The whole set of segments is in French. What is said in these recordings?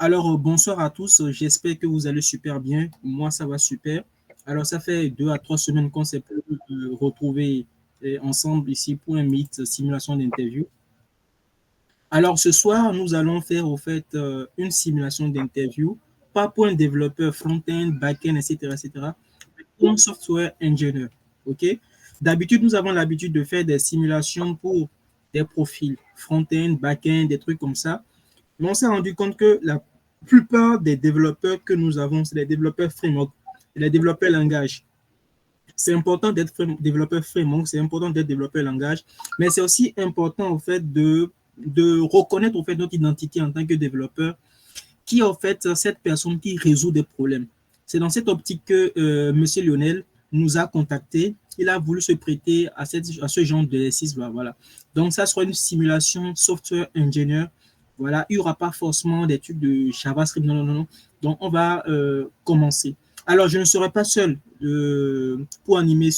Alors, bonsoir à tous. J'espère que vous allez super bien. Moi, ça va super. Alors, ça fait 2 à 3 semaines qu'on s'est pu retrouver ensemble ici pour un meet simulation d'interview. Alors, ce soir, nous allons faire au fait une simulation d'interview, pas pour un développeur front-end, back-end, etc., etc., mais pour un software engineer. OK? D'habitude, nous avons l'habitude de faire des simulations pour des profils front-end, back-end, des trucs comme ça. Mais on s'est rendu compte que la plupart des développeurs que nous avons, c'est les développeurs framework, les développeurs langage. C'est important d'être développeur framework, c'est important d'être développeur langage, mais c'est aussi important au fait de reconnaître au fait notre identité en tant que développeur, qui est en fait cette personne qui résout des problèmes. C'est dans cette optique que M. Lionel nous a contacté. Il a voulu se prêter à ce genre d'exercice. Voilà. Donc, ça sera une simulation software engineer. Voilà, il n'y aura pas forcément des trucs de JavaScript. Non, non, non. Donc, on va commencer. Alors, je ne serai pas seul pour animer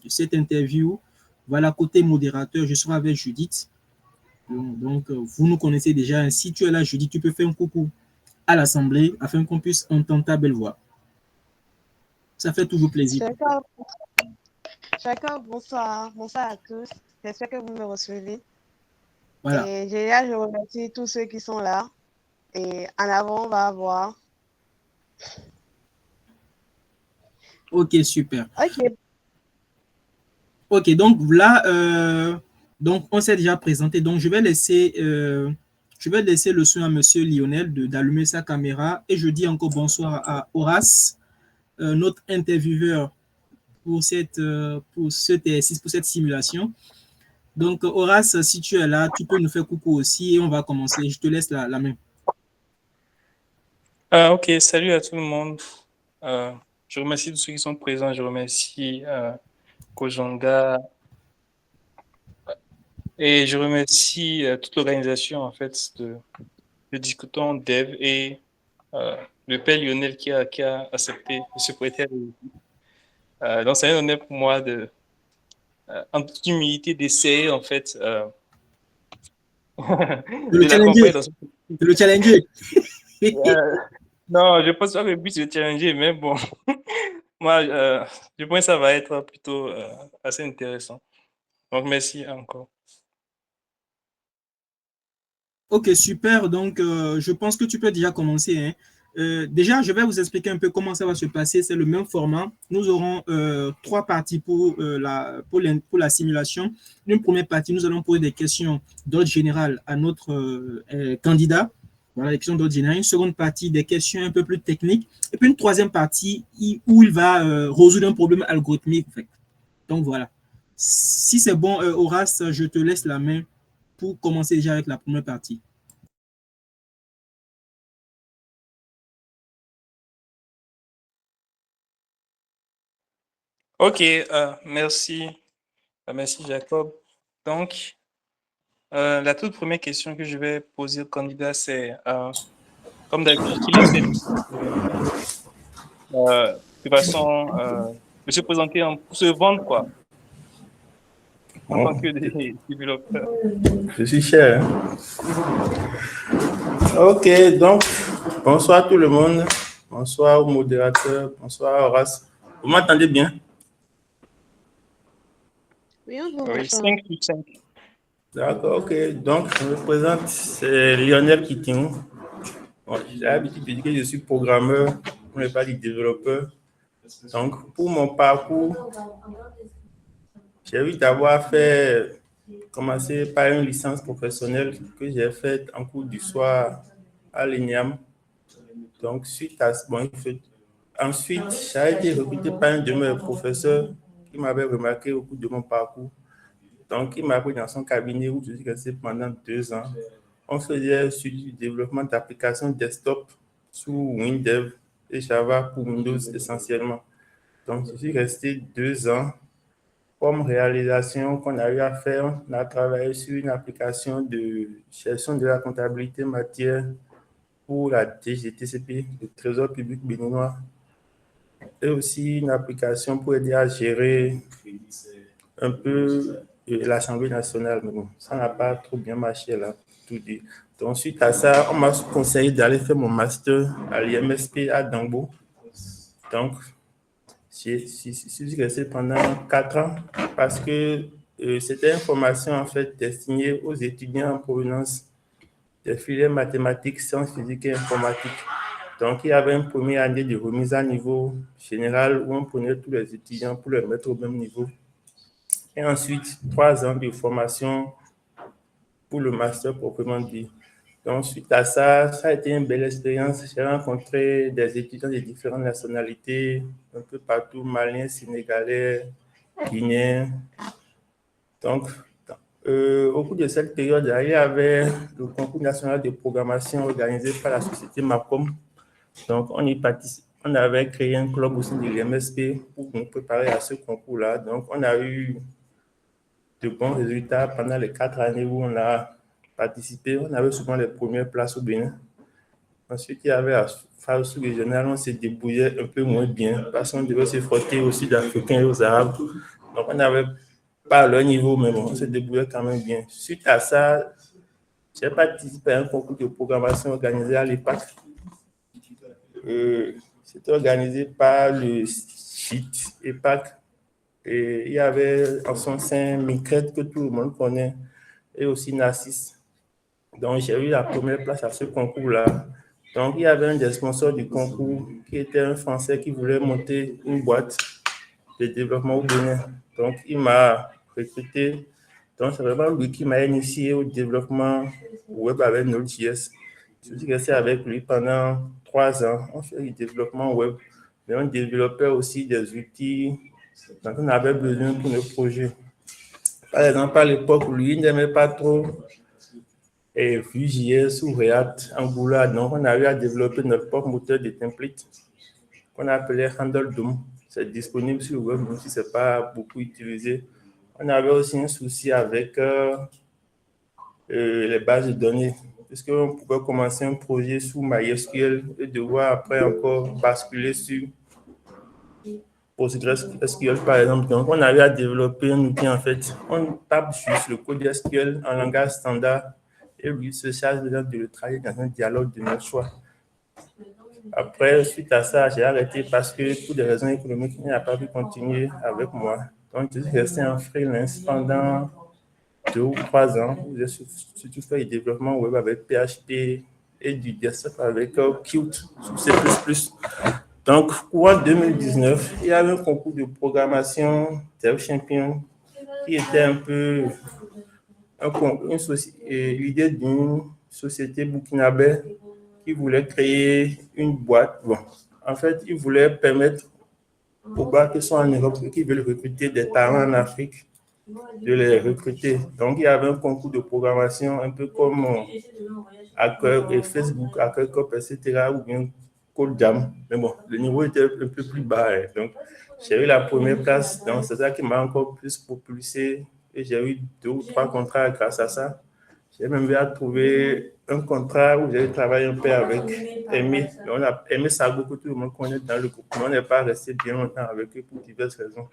cette interview. Voilà, côté modérateur, je serai avec Judith. Donc, vous nous connaissez déjà. Si tu es là, Judith, tu peux faire un coucou à l'Assemblée afin qu'on puisse entendre ta belle voix. Ça fait toujours plaisir. Chacun, bonsoir. Bonsoir à tous. J'espère que vous me recevez. Voilà. Et déjà, je remercie tous ceux qui sont là. Et en avant, on va voir. Ok, super. Ok. Ok, donc là, donc on s'est déjà présenté. Donc je vais laisser le soin à Monsieur Lionel d'allumer sa caméra et je dis encore bonsoir à Horace, notre intervieweur pour cet exercice, pour cette simulation. Donc Horace, si tu es là, tu peux nous faire coucou aussi et on va commencer. Je te laisse la main. Ok, salut à tout le monde. Je remercie tous ceux qui sont présents. Je remercie Kojonga et je remercie toute l'organisation en fait de Discutons Dev et le père Lionel qui a accepté de se prêter à donc c'est un honneur pour moi en toute humilité d'essayer en fait De le de l'accompagner challenger. dans ce... De le challenger. Non, je pense pas que le but c'est de challenger, mais bon, moi je pense que ça va être plutôt assez intéressant. Donc merci encore. Ok, super. Donc, je pense que tu peux déjà commencer, hein. Déjà, je vais vous expliquer un peu comment ça va se passer. C'est le même format. Nous aurons 3 parties pour la simulation. Une première partie, nous allons poser des questions d'ordre général à notre candidat. Voilà, des questions d'ordre général. Une seconde partie, des questions un peu plus techniques. Et puis une troisième partie où il va résoudre un problème algorithmique. En fait. Donc, voilà. Si c'est bon, Horace, je te laisse la main pour commencer déjà avec la première partie. Ok, merci. Merci Jacob. Donc, la toute première question que je vais poser au candidat, c'est, comme d'habitude, qu'il essaie de façon de se présenter pour se vendre, quoi, en tant Bon, que développeur. je suis cher. Ok, donc, bonsoir tout le monde. Bonsoir au modérateur. Bonsoir Horace. Vous m'entendez bien? Oui, on vous Oui, entend. 5 sur 5. D'accord, ok. Donc, je me présente, c'est Lionel Kitingou. Bon, j'ai l'habitude de dire que je suis programmeur, on n'est pas dit développeur. Donc, pour mon parcours, j'ai eu d'avoir fait, commencer par une licence professionnelle que j'ai faite en cours du soir à l'ENIAM. Donc, suite à bon, ensuite, j'ai été recruté par un de mes professeurs qui m'avait remarqué au cours de mon parcours. Donc, il m'a pris dans son cabinet où je suis resté pendant 2 ans. On faisait du développement d'applications desktop sous Windev et Java pour Windows essentiellement. Donc, je suis resté 2 ans. Comme réalisation qu'on a eu à faire, on a travaillé sur une application de gestion de la comptabilité matière pour la DGTCP, le Trésor public béninois, et aussi une application pour aider à gérer un peu l'Assemblée nationale. Mais bon, ça n'a pas trop bien marché là, tout dit. Donc, suite à ça, on m'a conseillé d'aller faire mon master à l'IMSP à Dambo. Donc, je suis resté pendant 4 ans parce que c'était une formation en fait destinée aux étudiants en provenance des filières mathématiques, sciences physiques et informatiques. Donc, il y avait une première année de remise à niveau général où on prenait tous les étudiants pour les mettre au même niveau. Et ensuite, 3 ans de formation pour le master proprement dit. Donc, suite à ça, ça a été une belle expérience. J'ai rencontré des étudiants de différentes nationalités, un peu partout, maliens, sénégalais, guinéens. Donc, au cours de cette période, il y avait le concours national de programmation organisé par la société MAPCOM. Donc, on avait créé un club au sein de l'IMSP pour nous préparer à ce concours-là. Donc, on a eu de bons résultats pendant les 4 années où on a participé. On avait souvent les premières places au Bénin. Ensuite, il y avait la phase sous-régionale, on se débrouillait un peu moins bien parce qu'on devait se frotter aux Sud-Africains et aux Arabes. Donc, on n'avait pas leur niveau, mais bon, on se débrouillait quand même bien. Suite à ça, j'ai participé à un concours de programmation organisé à l'EPAC. C'était organisé par le site EPAC. Et il y avait en son sein Micret que tout le monde connaît et aussi Narcisse. Donc, j'ai eu la première place à ce concours-là. Donc, il y avait un des sponsors du concours qui était un Français qui voulait monter une boîte de développement au Bénin. Donc, il m'a recruté. Donc, c'est vraiment lui qui m'a initié au développement web avec Node.js. Je suis resté avec lui pendant 3 ans. On fait du développement web, mais on développait aussi des outils dont on avait besoin pour nos projets. Par exemple, à l'époque, lui, il n'aimait pas trop Vue.js ou React Angular. Donc, on a eu à développer notre propre moteur de template qu'on appelait Handle DOM. C'est disponible sur le web, même si ce n'est pas beaucoup utilisé. On avait aussi un souci avec les bases de données, puisqu'on pouvait commencer un projet sous MySQL et devoir après encore basculer sur PostgreSQL, par exemple. Donc, on avait à développer un outil, en fait. On tape juste le code SQL en langage standard et lui se charge de le travailler dans un dialogue de notre choix. Après, suite à ça, j'ai arrêté parce que pour des raisons économiques, il n'a pas pu continuer avec moi. Donc, je suis resté en freelance pendant 2 ou 3 ans. J'ai surtout fait du développement web avec PHP et du desktop avec Qt sur C++. Donc, en 2019, il y avait un concours de programmation Dev Champion qui était un peu l'idée d'une société burkinabé qui voulait créer une boîte. Bon, en fait, il voulait permettre aux boîtes qui sont en Europe et qui veulent recruter des talents en Afrique de les recruter. Donc, il y avait un concours de programmation un peu comme Hacker et Facebook, HackerCorp, etc. ou bien Codejam. Mais bon, le niveau était un peu plus bas. Donc, j'ai eu la première place. Donc, c'est ça qui m'a encore plus propulsé. Et j'ai eu 2 ou 3 contrats grâce à ça. J'ai même eu à trouver un contrat où j'ai travaillé un peu avec Aimé. On a Aimé Sago, que tout le monde connaît dans le groupe. Mais on n'est pas resté bien longtemps avec eux pour diverses raisons.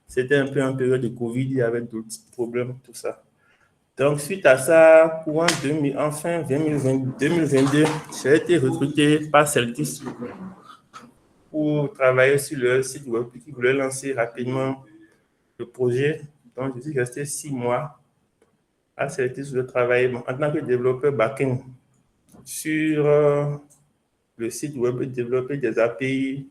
C'était un peu en période de Covid, il y avait d'autres problèmes, tout ça. Donc, suite à ça, en fin 2022, j'ai été recruté par Celtis pour travailler sur le site web qui voulait lancer rapidement le projet. Donc, je suis resté 6 mois à Celtis de travailler en tant que développeur back-end sur le site web et développer des API.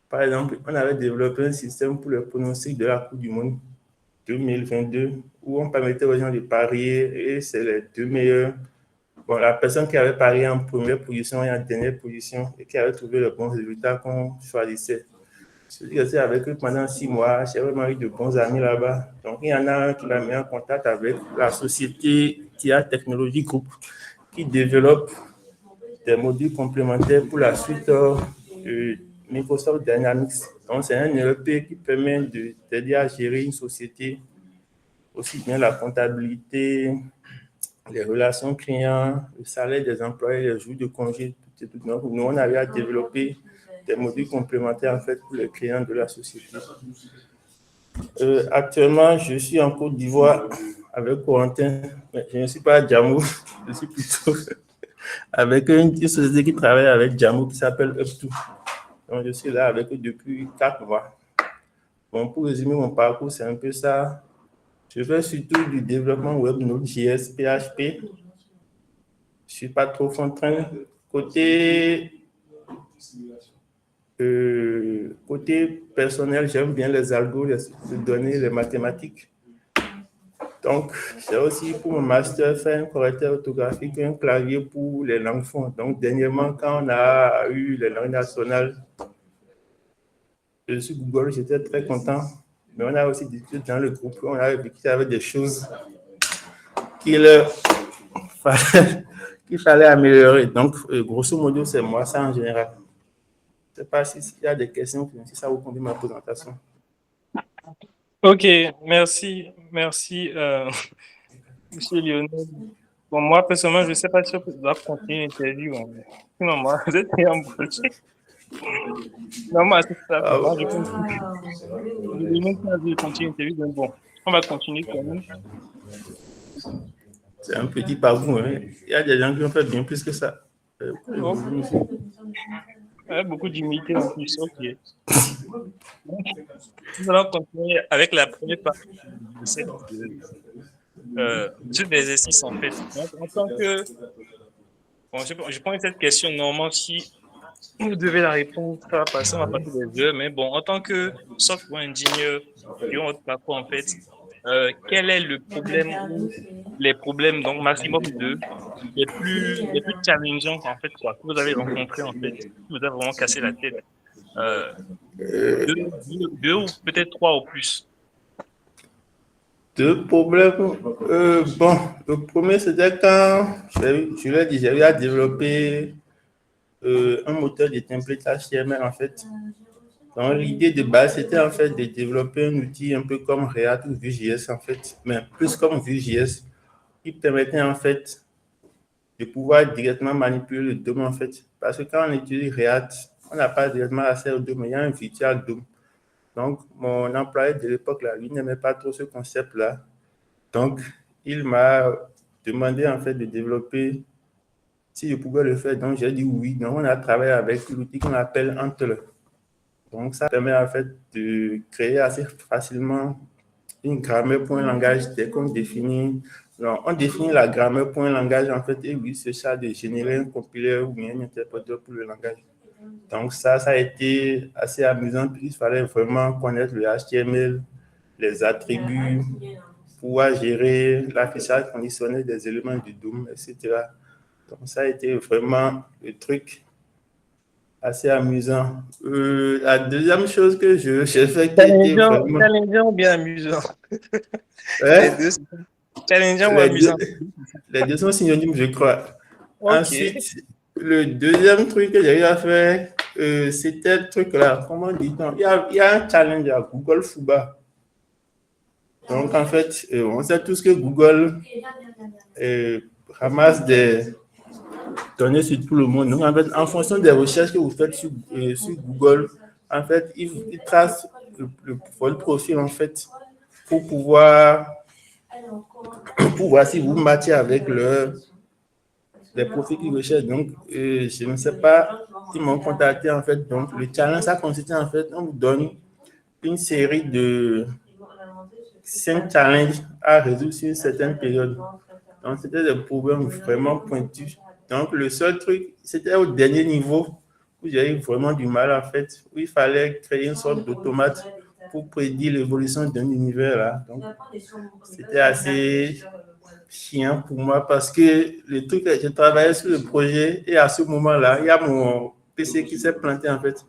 Par exemple, on avait développé un système pour le pronostic de la Coupe du Monde 2022 où on permettait aux gens de parier et c'est les 2 meilleurs. Bon, la personne qui avait parié en première position et en dernière position et qui avait trouvé le bon résultat qu'on choisissait. Je suis resté avec eux pendant 6 mois. J'ai vraiment eu de bons amis là-bas. Donc, il y en a un qui m'a mis en contact avec la société TIA Technology Group qui développe des modules complémentaires pour la suite de Microsoft Dynamics. Donc, c'est un ERP qui permet d'aider à gérer une société, aussi bien la comptabilité, les relations clients, le salaire des employés, les jours de congé. Donc, nous, on avait à développer des modules complémentaires en fait, pour les clients de la société. Actuellement, je suis en Côte d'Ivoire avec Corentin. Mais je ne suis pas à Djamou, je suis plutôt avec une société qui travaille avec Jammo qui s'appelle Up2. Donc, je suis là avec eux depuis 4 mois. Bon, pour résumer mon parcours, c'est un peu ça. Je fais surtout du développement web, Node.js, PHP. Je ne suis pas trop front-end. Côté personnel, j'aime bien les algos, les données, les mathématiques. Donc, j'ai aussi pour mon master fait un correcteur orthographique, un clavier pour les langues fonds. Donc, dernièrement, quand on a eu les langues nationales sur Google, j'étais très content. Mais on a aussi discuté dans le groupe, on a vu qu'il y avait des choses qu'il fallait améliorer. Donc, grosso modo, c'est moi ça en général. Je ne sais pas s'il y a des questions, si ça vous convient ma présentation. Ok, merci, Monsieur Lionel. Bon, moi, personnellement, je ne sais pas si on doit continuer l'interview. Sinon, moi, vous êtes embauché. Non, moi, c'est ça. Moi, je continue. Je n'ai même pas envie de continuer l'interview, donc bon, on va continuer quand même. C'est un petit parcours. Hein. Il y a des gens qui ont fait bien plus que ça. Beaucoup d'humilité en plus. Ok. Nous allons continuer avec la première partie de cette l'exercice en fait. Donc, en tant que, bon, je prends cette question normalement si vous devez la répondre, ça va passer, on va passer des heures, mais bon, en tant que software engineer, durant votre parcours en fait, quel est le problème ou les problèmes, donc maximum les plus challengeants en fait, quoi, que vous avez rencontrés en fait, qui vous avez vraiment cassé la tête, deux ou peut-être 3 ou plus. 2 problèmes. Bon, le premier, c'était quand je l'ai dit, j'avais à développer un moteur de template HTML en fait. Donc, l'idée de base, c'était en fait de développer un outil un peu comme React ou Vue.js en fait, mais plus comme Vue.js, qui permettait en fait de pouvoir directement manipuler le DOM en fait. Parce que quand on utilise React, on n'a pas directement accès au DOM, il y a un virtual DOM. Donc, mon employé de l'époque, là, lui, n'aimait pas trop ce concept-là. Donc, il m'a demandé en fait de développer si je pouvais le faire. Donc, j'ai dit oui. Donc, on a travaillé avec l'outil qu'on appelle Antler. Donc, ça permet en fait de créer assez facilement une grammaire pour un langage dès qu'on définit. Non, on définit la grammaire pour un langage en fait et oui, c'est ça de générer un compilateur ou bien un interpréteur pour le langage. Donc, ça a été assez amusant. Il fallait vraiment connaître le HTML, les attributs, pouvoir gérer l'affichage conditionnel des éléments du DOM, etc. Donc, ça a été vraiment le truc assez amusant. La deuxième chose que j'ai fait qui était vraiment... Challengeant ou bien amusant? Ouais? Les deux, challengeant ou amusant? Les deux sont synonymes, je crois. Okay. Ensuite, le deuxième truc que j'ai eu à faire, c'était le truc là, comment dit-on? Il y a un challenge à Google Fuba. Donc, en fait, on sait tous que Google ramasse des données sur tout le monde. Donc, en fait, en fonction des recherches que vous faites sur Google, en fait, il trace votre profil, en fait, pour voir si vous matchez avec les profils qu'ils recherchent. Donc, je ne sais pas, ils m'ont contacté, en fait. Donc, le challenge, ça consistait, en fait, on vous donne une série de 5 challenges à résoudre sur une certaine période. Donc, c'était des problèmes vraiment pointus. Donc, le seul truc, c'était au dernier niveau où j'ai eu vraiment du mal, en fait, où il fallait créer une sorte d'automate pour prédire l'évolution d'un univers là. Donc, c'était assez chiant pour moi parce que le truc, je travaillais sur le projet et à ce moment-là, il y a mon PC qui s'est planté, en fait.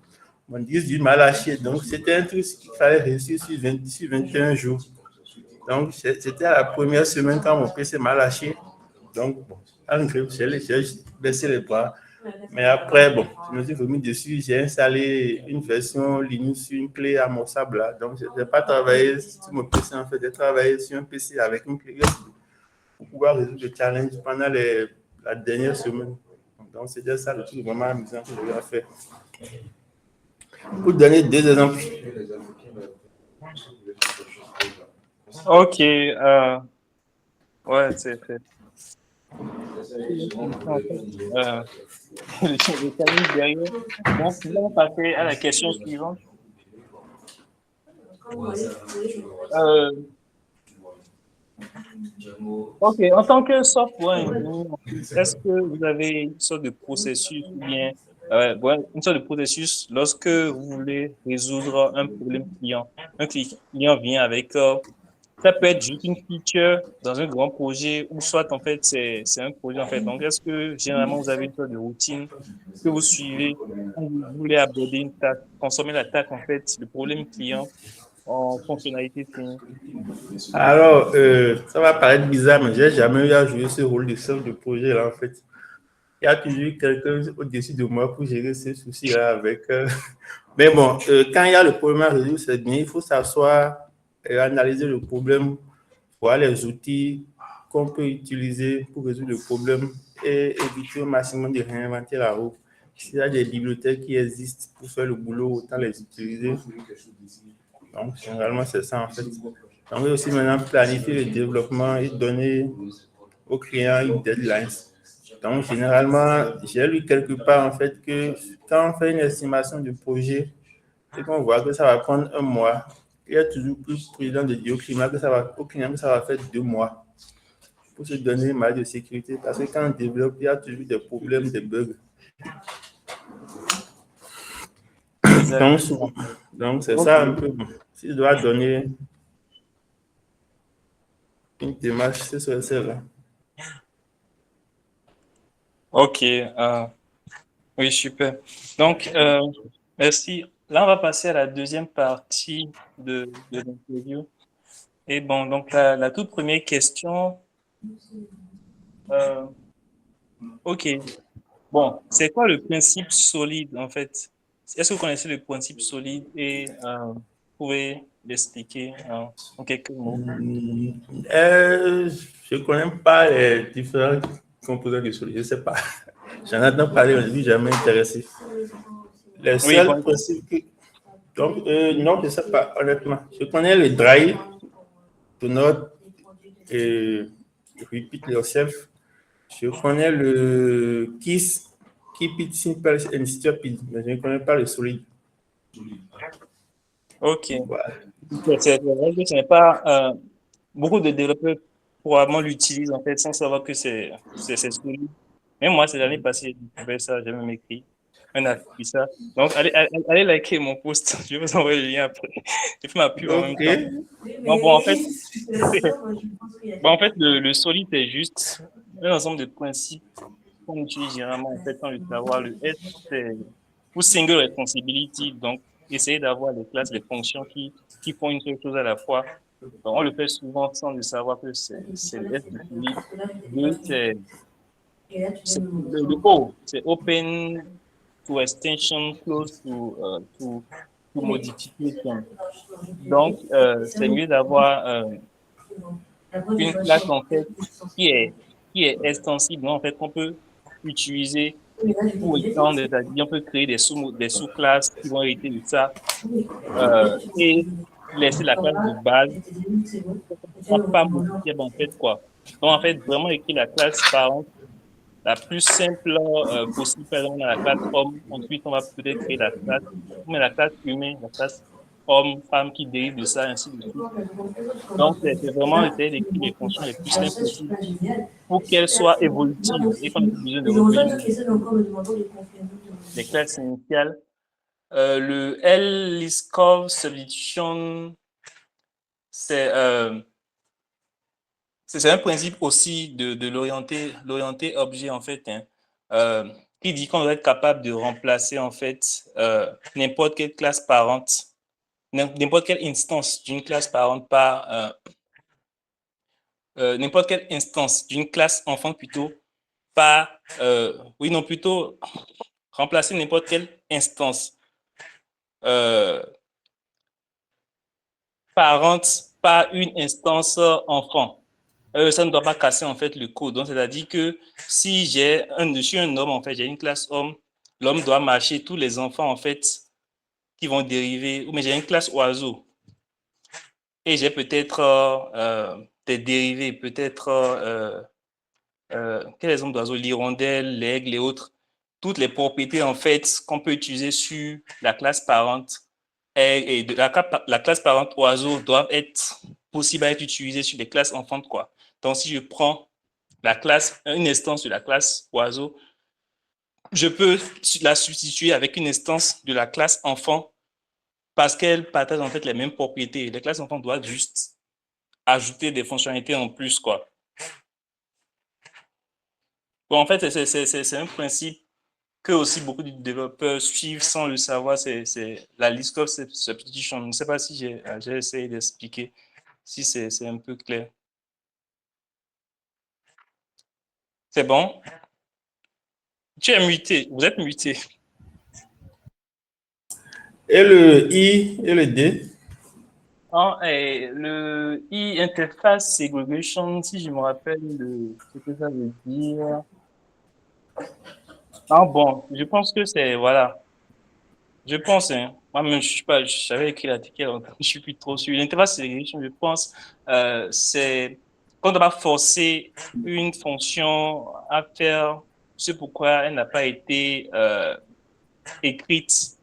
Mon disque dur m'a lâché. Donc, c'était un truc qu'il fallait réussir sur 21 jours. Donc, c'était à la première semaine quand mon PC m'a lâché. Donc, bon, en gros, j'ai baissé les bras. Mais après, bon, je me suis remis dessus. J'ai installé une version Linux sur une clé amorçable là. Donc, je n'ai pas travaillé sur mon PC en fait. J'ai travaillé sur un PC avec une clé USB pour pouvoir résoudre le challenge pendant la dernière semaine. Donc, c'était ça le truc vraiment amusant que j'ai fait. Pour donner 2 exemples. Ok. Ouais, c'est En fait, le timing derrière. Donc, on va passer à la question suivante. Euh, ok, en tant que software engineer, est-ce que vous avez une sorte de processus ou bien une sorte de processus lorsque vous voulez résoudre un problème client? Un client vient avec ça peut être juste une feature dans un grand projet ou soit en fait c'est un projet en fait. Donc est-ce que généralement vous avez une sorte de routine que vous suivez quand vous voulez aborder une tâche, transformer la tâche en fait, le problème client en fonctionnalité finie? Alors, ça va paraître bizarre, mais j'ai jamais eu à jouer ce rôle de chef de projet là en fait. Il y a toujours eu quelqu'un au-dessus de moi pour gérer ces soucis-là avec. Mais bon, quand il y a le problème à résoudre, c'est bien, il faut s'asseoir et analyser le problème, voir les outils qu'on peut utiliser pour résoudre le problème et éviter au maximum de réinventer la roue. S'il y a des bibliothèques qui existent pour faire le boulot, autant les utiliser. Donc, généralement, c'est ça en fait. On veut aussi maintenant planifier le développement et donner aux clients une deadline. Donc, généralement, j'ai lu quelque part en fait que quand on fait une estimation du projet et qu'on voit que ça va prendre un mois, il y a toujours plus prudent de dire au client que ça va faire 2 mois pour se donner une marge de sécurité parce que quand on développe, il y a toujours des problèmes, des bugs. Exactement. Donc c'est ça un Ok. peu. Si je dois donner une démarche, ce serait celle-là. Ok. Oui, super. Donc, merci. Là, on va passer à la deuxième partie de l'interview. Et bon, donc la toute première question. euh, ok. Bon, c'est quoi le principe solide en fait? Est-ce que vous connaissez le principe solide et vous pouvez l'expliquer en quelques mots? Je ne connais pas les différents composants du solide, je ne sais pas. J'en ai entendu parler, mais je ne suis jamais intéressé. Les Oui, seuls bon, principes que... Donc, non, je ne sais pas, honnêtement. Je connais le dry, do not repeat yourself. Je connais le KISS, keep it simple and stupid, mais je ne connais pas le solide. ok. Voilà. C'est vrai que ce n'est pas beaucoup de développeurs probablement l'utilisent en fait sans savoir que c'est solide. Même moi, c'est l'année passée, j'ai découvert ça, j'ai même écrit un article sur ça. Donc, allez liker mon post. Je vais vous envoyer le lien après. J'ai fait ma pub en même Ok. temps. Donc, bon, en fait, bon, en fait le solide est juste un ensemble de principes qu'on utilise généralement en fait sans le savoir. Le S, c'est pour single responsibility. Donc, essayer d'avoir des classes, des fonctions qui font une seule chose à la fois. Donc, on le fait souvent sans le savoir que c'est le S de solide. Deux, le O, c'est open to extension, close to modification. Donc, c'est mieux d'avoir une classe en fait qui est extensible, en fait, qu'on peut utiliser pour étendre, c'est-à-dire on peut créer des sous-classes qui vont hériter de ça et laisser la classe de base pas modifiable en fait quoi. Donc en fait vraiment écrire la classe parent la plus simple possible. Par exemple, la classe homme, ensuite on va peut-être créer la classe humain, la classe homme, femme qui dérive de ça, ainsi de suite. Donc c'est vraiment essayer d'écrire les fonctions les plus simples possibles pour qu'elles soient évolutives et qu'on ait besoin de revenir des classes initiales. Le L-Liskov substitution, c'est un principe aussi de l'orienté objet, en fait, hein, qui dit qu'on doit être capable de remplacer, en fait, n'importe quelle classe parente, n'importe quelle instance d'une classe parente par n'importe quelle instance d'une classe enfant plutôt par, plutôt remplacer n'importe quelle instance parente par une instance enfant. Ça ne doit pas casser en fait le code. Donc, c'est-à-dire que si je suis un homme, en fait, j'ai une classe homme, l'homme doit marcher tous les enfants en fait qui vont dériver, mais j'ai une classe oiseau et j'ai peut-être des dérivés, peut-être quels exemples d'oiseaux? L'hirondelle, l'aigle et autres. Toutes les propriétés, en fait, qu'on peut utiliser sur la classe parente et de la classe parente oiseau doivent être possibles à être utilisées sur les classes enfantes, quoi. Donc, si je prends la classe, une instance de la classe oiseau, je peux la substituer avec une instance de la classe enfant parce qu'elles partagent en fait les mêmes propriétés. Les classes enfants doivent juste ajouter des fonctionnalités en plus, quoi. Bon, en fait, c'est un principe que aussi beaucoup de développeurs suivent sans le savoir. C'est la list of substitution. Je ne sais pas si j'ai essayé d'expliquer, si c'est un peu clair. C'est bon? Tu es muté. Vous êtes muté. Et le I et le D? Et le interface segregation, si je me rappelle de ce que ça veut dire. Ah bon, je pense que c'est, voilà. Je pense, hein, moi-même, j'avais écrit l'article, je suis plus trop sûr. L'interface segregation, je pense, c'est qu'on ne doit pas forcer une fonction à faire ce pourquoi elle n'a pas été écrite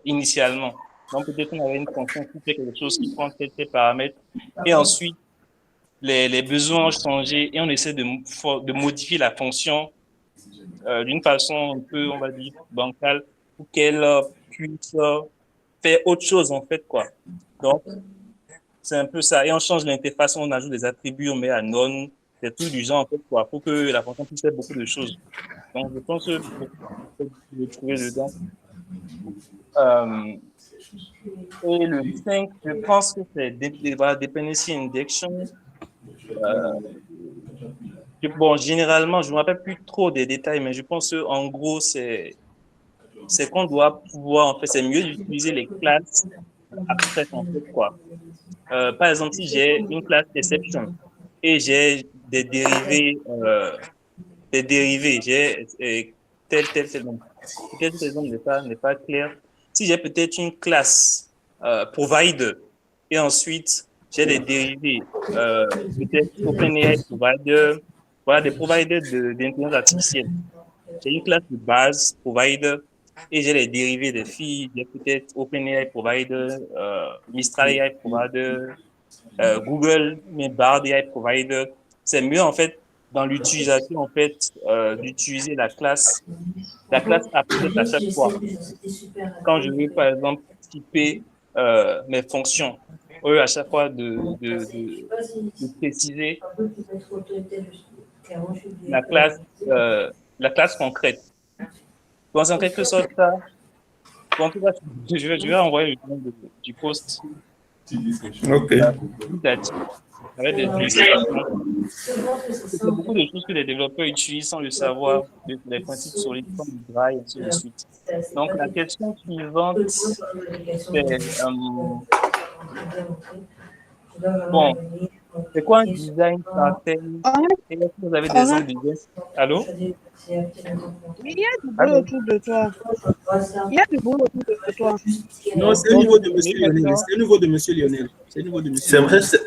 initialement. Donc, peut-être qu'on avait une fonction qui fait quelque chose qui prend quelques paramètres et ensuite, les besoins ont changé et on essaie de modifier la fonction d'une façon un peu, on va dire, bancale pour qu'elle puisse faire autre chose, en fait, quoi. Donc, c'est un peu ça. Et on change l'interface, on ajoute des attributs, on met à none, des trucs du genre, en fait, quoi, pour que la fonction puisse faire beaucoup de choses. Donc, je pense que beaucoup de trouver dedans. Et le 5, je pense que c'est dependency injection. Bon, généralement, je ne me rappelle plus trop des détails, mais je pense que en gros, c'est qu'on doit pouvoir, en fait, c'est mieux d'utiliser les classes abstraites, en fait, quoi. Par exemple, si j'ai une classe exception et j'ai des dérivés, j'ai tel nombre. Peut-être que cet exemple n'est pas clair. Si j'ai peut-être une classe provider et ensuite j'ai des dérivés, peut-être OpenAI provider, voilà, des providers d'intelligence artificielle. J'ai une classe de base provider et j'ai les dérivés des filles. J'ai peut-être OpenAI provider, Mistral AI provider, Google, mais Bard AI provider. C'est mieux en fait dans l'utilisation en fait d'utiliser la classe abstraite à chaque fois. Quand je veux par exemple typer mes fonctions, au lieu à chaque fois de préciser la classe la classe concrète. Donc, c'est en quelque sorte ça. Bon, en tout cas, je vais envoyer le lien du post OK. avec des illustrations. Il y a beaucoup de choses que les développeurs utilisent sans le savoir, les principes solides comme le drive, et ainsi de suite. Donc, la question suivante, c'est bon, c'est quoi un design pattern? Et est-ce que vous avez des exemples de design? Allô? Il y a du bruit Allô? autour de toi. Il y a du bruit autour de toi. Non, c'est au Donc, niveau de oui, Monsieur Lionel. maintenant. C'est au niveau de Monsieur Lionel. C'est au niveau de Monsieur C'est vrai, Lionel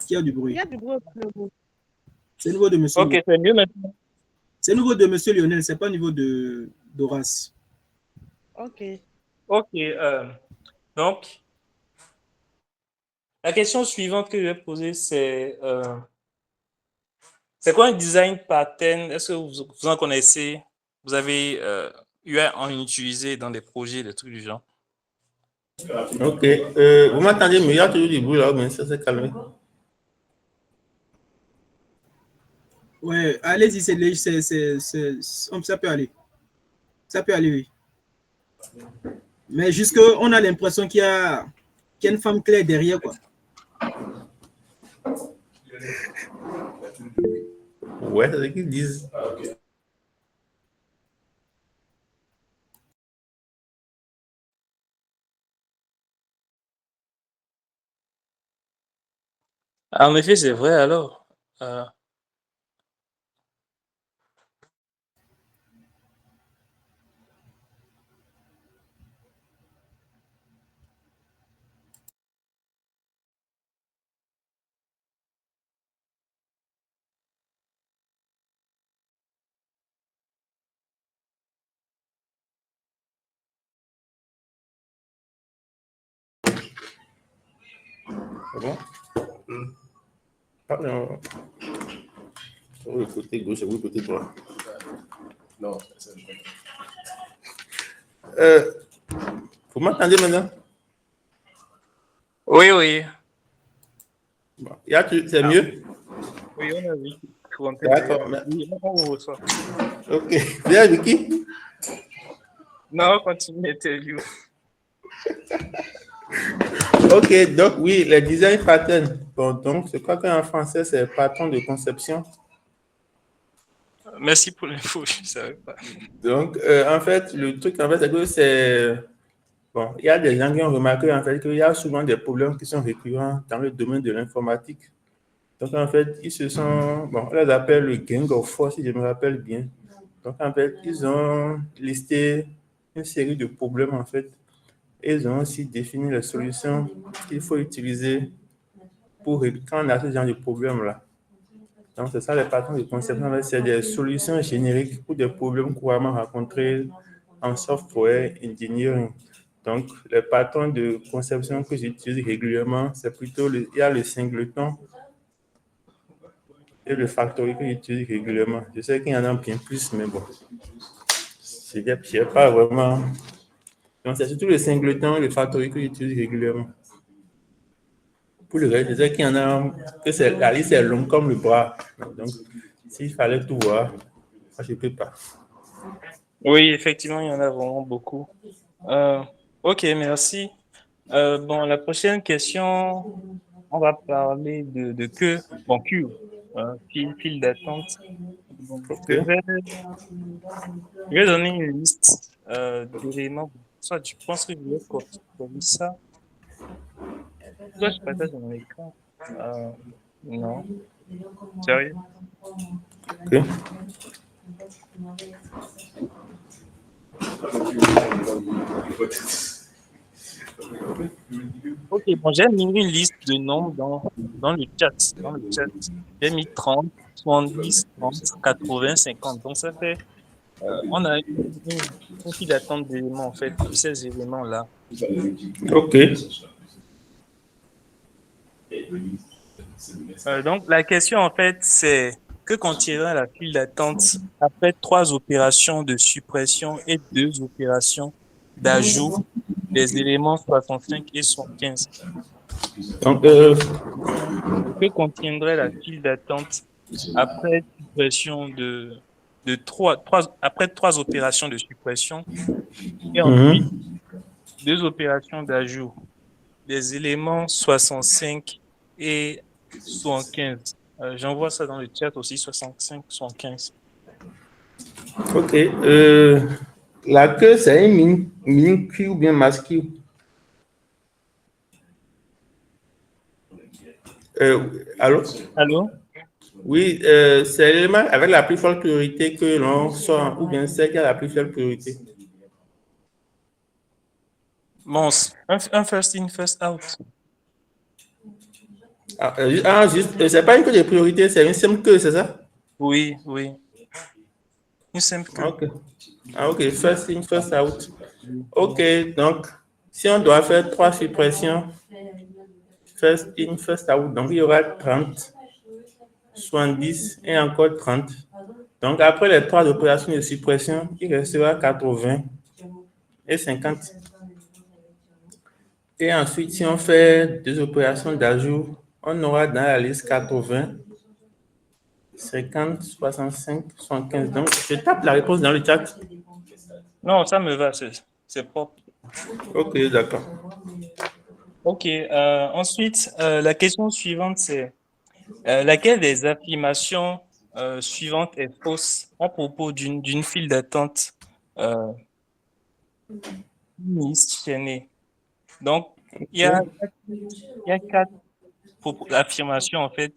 qu'il y a du Il y bruit. a du bruit autour de vous. C'est au niveau de Monsieur Ok, Lionel. c'est mieux maintenant. C'est au niveau de Monsieur Lionel, c'est pas au niveau de d'Horace. Ok. Ok, donc, la question suivante que je vais poser, c'est quoi un design pattern? Est-ce que vous en connaissez? Vous avez eu à en utiliser dans des projets, des trucs du genre? OK. Vous m'entendez mieux? Il y a toujours du bruit là, mais ça s'est calmé. Ouais, allez-y, ça peut aller. Ça peut aller, oui. Mais jusque, on a l'impression qu'il y a une femme claire derrière, quoi. Ouais, c'est ce qu'ils disent. En effet, c'est vrai alors. Euh, Ah bon? Ah non. Sur le côté gauche et le côté droit. Non, c'est ça. Vous m'entendez maintenant? Oui, oui. Bon. C'est mieux? Oui, on a vu. D'accord. Oui, on vous reçoit. Ok. Vous êtes avec qui? Non, continue l'interview. Ok, donc oui, les design patterns. Bon, donc, je crois qu'en français, c'est patron de conception. Merci pour l'info, je ne savais pas. Donc, en fait, le truc, en fait, c'est que c'est... Bon, il y a des gens qui ont remarqué, en fait, qu'il y a souvent des problèmes qui sont récurrents dans le domaine de l'informatique. Donc, en fait, ils se sont... Bon, on les appelle le Gang of Four, si je me rappelle bien. Donc, en fait, ils ont listé une série de problèmes, en fait. Et ils ont aussi défini les solutions qu'il faut utiliser pour quand on a ce genre de problème-là. Donc, c'est ça les patrons de conception. C'est des solutions génériques pour des problèmes couramment rencontrés en software engineering. Donc, les patrons de conception que j'utilise régulièrement, c'est plutôt il y a le singleton et le factory que j'utilise régulièrement. Je sais qu'il y en a bien plus, mais bon, je n'ai pas vraiment. Donc, c'est surtout le singleton et le factory que j'utilise régulièrement. Pour le reste, je sais qu'il y en a que la liste est longue comme le bras. Donc, s'il fallait tout voir, moi, je ne peux pas. Oui, effectivement, il y en a vraiment beaucoup. Ok, merci. Bon, la prochaine question, on va parler de queue, bon, queue, file d'attente. Bon, OK. je vais donner une liste d'éléments. Soit tu penses que je vais copier ça, soit je partage mon écran. Non, sérieux? OK. Ok, bon, j'ai mis une liste de nombres dans le chat. Dans le chat, j'ai mis 30, 70, 30, 80, 50. Donc, ça fait, on a une file d'attente d'éléments, en fait, de ces éléments-là. OK. Donc, la question, en fait, c'est que contiendra la file d'attente après 3 opérations de suppression et 2 opérations d'ajout des éléments 65 et 75. Donc, Que contiendrait la file d'attente après suppression après 3 opérations de suppression et ensuite mhm. 2 opérations d'ajout des éléments 65 et 75. J'envoie ça dans le chat aussi, 65, 75. OK. La queue, c'est une mini queue ou bien mass queue? Allô? Allô? Oui, c'est l'élément avec la plus forte priorité que l'on sort ou bien celle qui a la plus faible priorité. Bon, un first in, first out. Juste, c'est pas une queue de priorité, c'est une simple queue, c'est ça? Oui, oui. Une simple queue. OK. OK, first in, first out. OK, donc, si on doit faire 3 suppressions, first in, first out, donc il y aura 30, 70 et encore 30. Donc, après les 3 opérations de suppression, il restera 80 et 50. Et ensuite, si on fait 2 opérations d'ajout, on aura dans la liste 80, 50, 65, 75. Donc, je tape la réponse dans le chat. Non, ça me va, c'est propre. OK, d'accord. Ok, ensuite, la question suivante, c'est laquelle des affirmations suivantes est fausse à propos d'une file d'attente chaînée? Donc, il y a, il y a 4 affirmations en fait.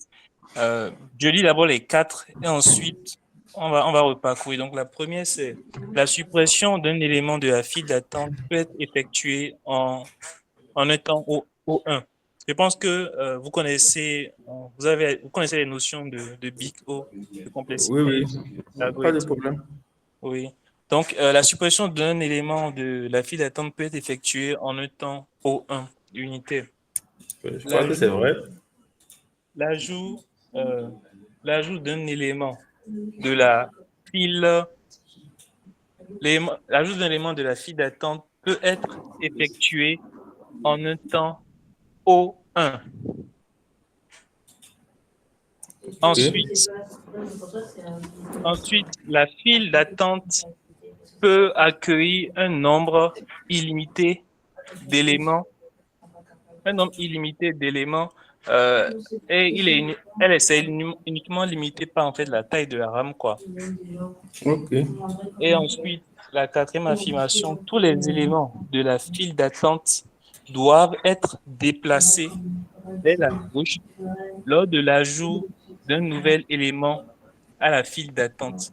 Je lis d'abord les 4 et ensuite on va reparcourir. Donc, la première, c'est la suppression d'un élément de la file d'attente peut être effectuée en un temps O1. Je pense que vous connaissez les notions de Big O, de Oui, complexité, oui, pas de d'algorithme. problème. Oui. Donc, la suppression d'un élément de la file d'attente peut être effectuée en un temps O1 unitaire. Je crois que c'est vrai. L'ajout l'ajout d'un élément de la file, l'ajout d'un élément de la file d'attente peut être effectué en un temps O1. Ensuite, la file d'attente peut accueillir un nombre illimité d'éléments, et c'est uniquement limité par en fait la taille de la RAM, quoi. Ok. Et ensuite, la quatrième affirmation, tous les éléments de la file d'attente doivent être déplacés vers la gauche lors de l'ajout d'un nouvel élément à la file d'attente.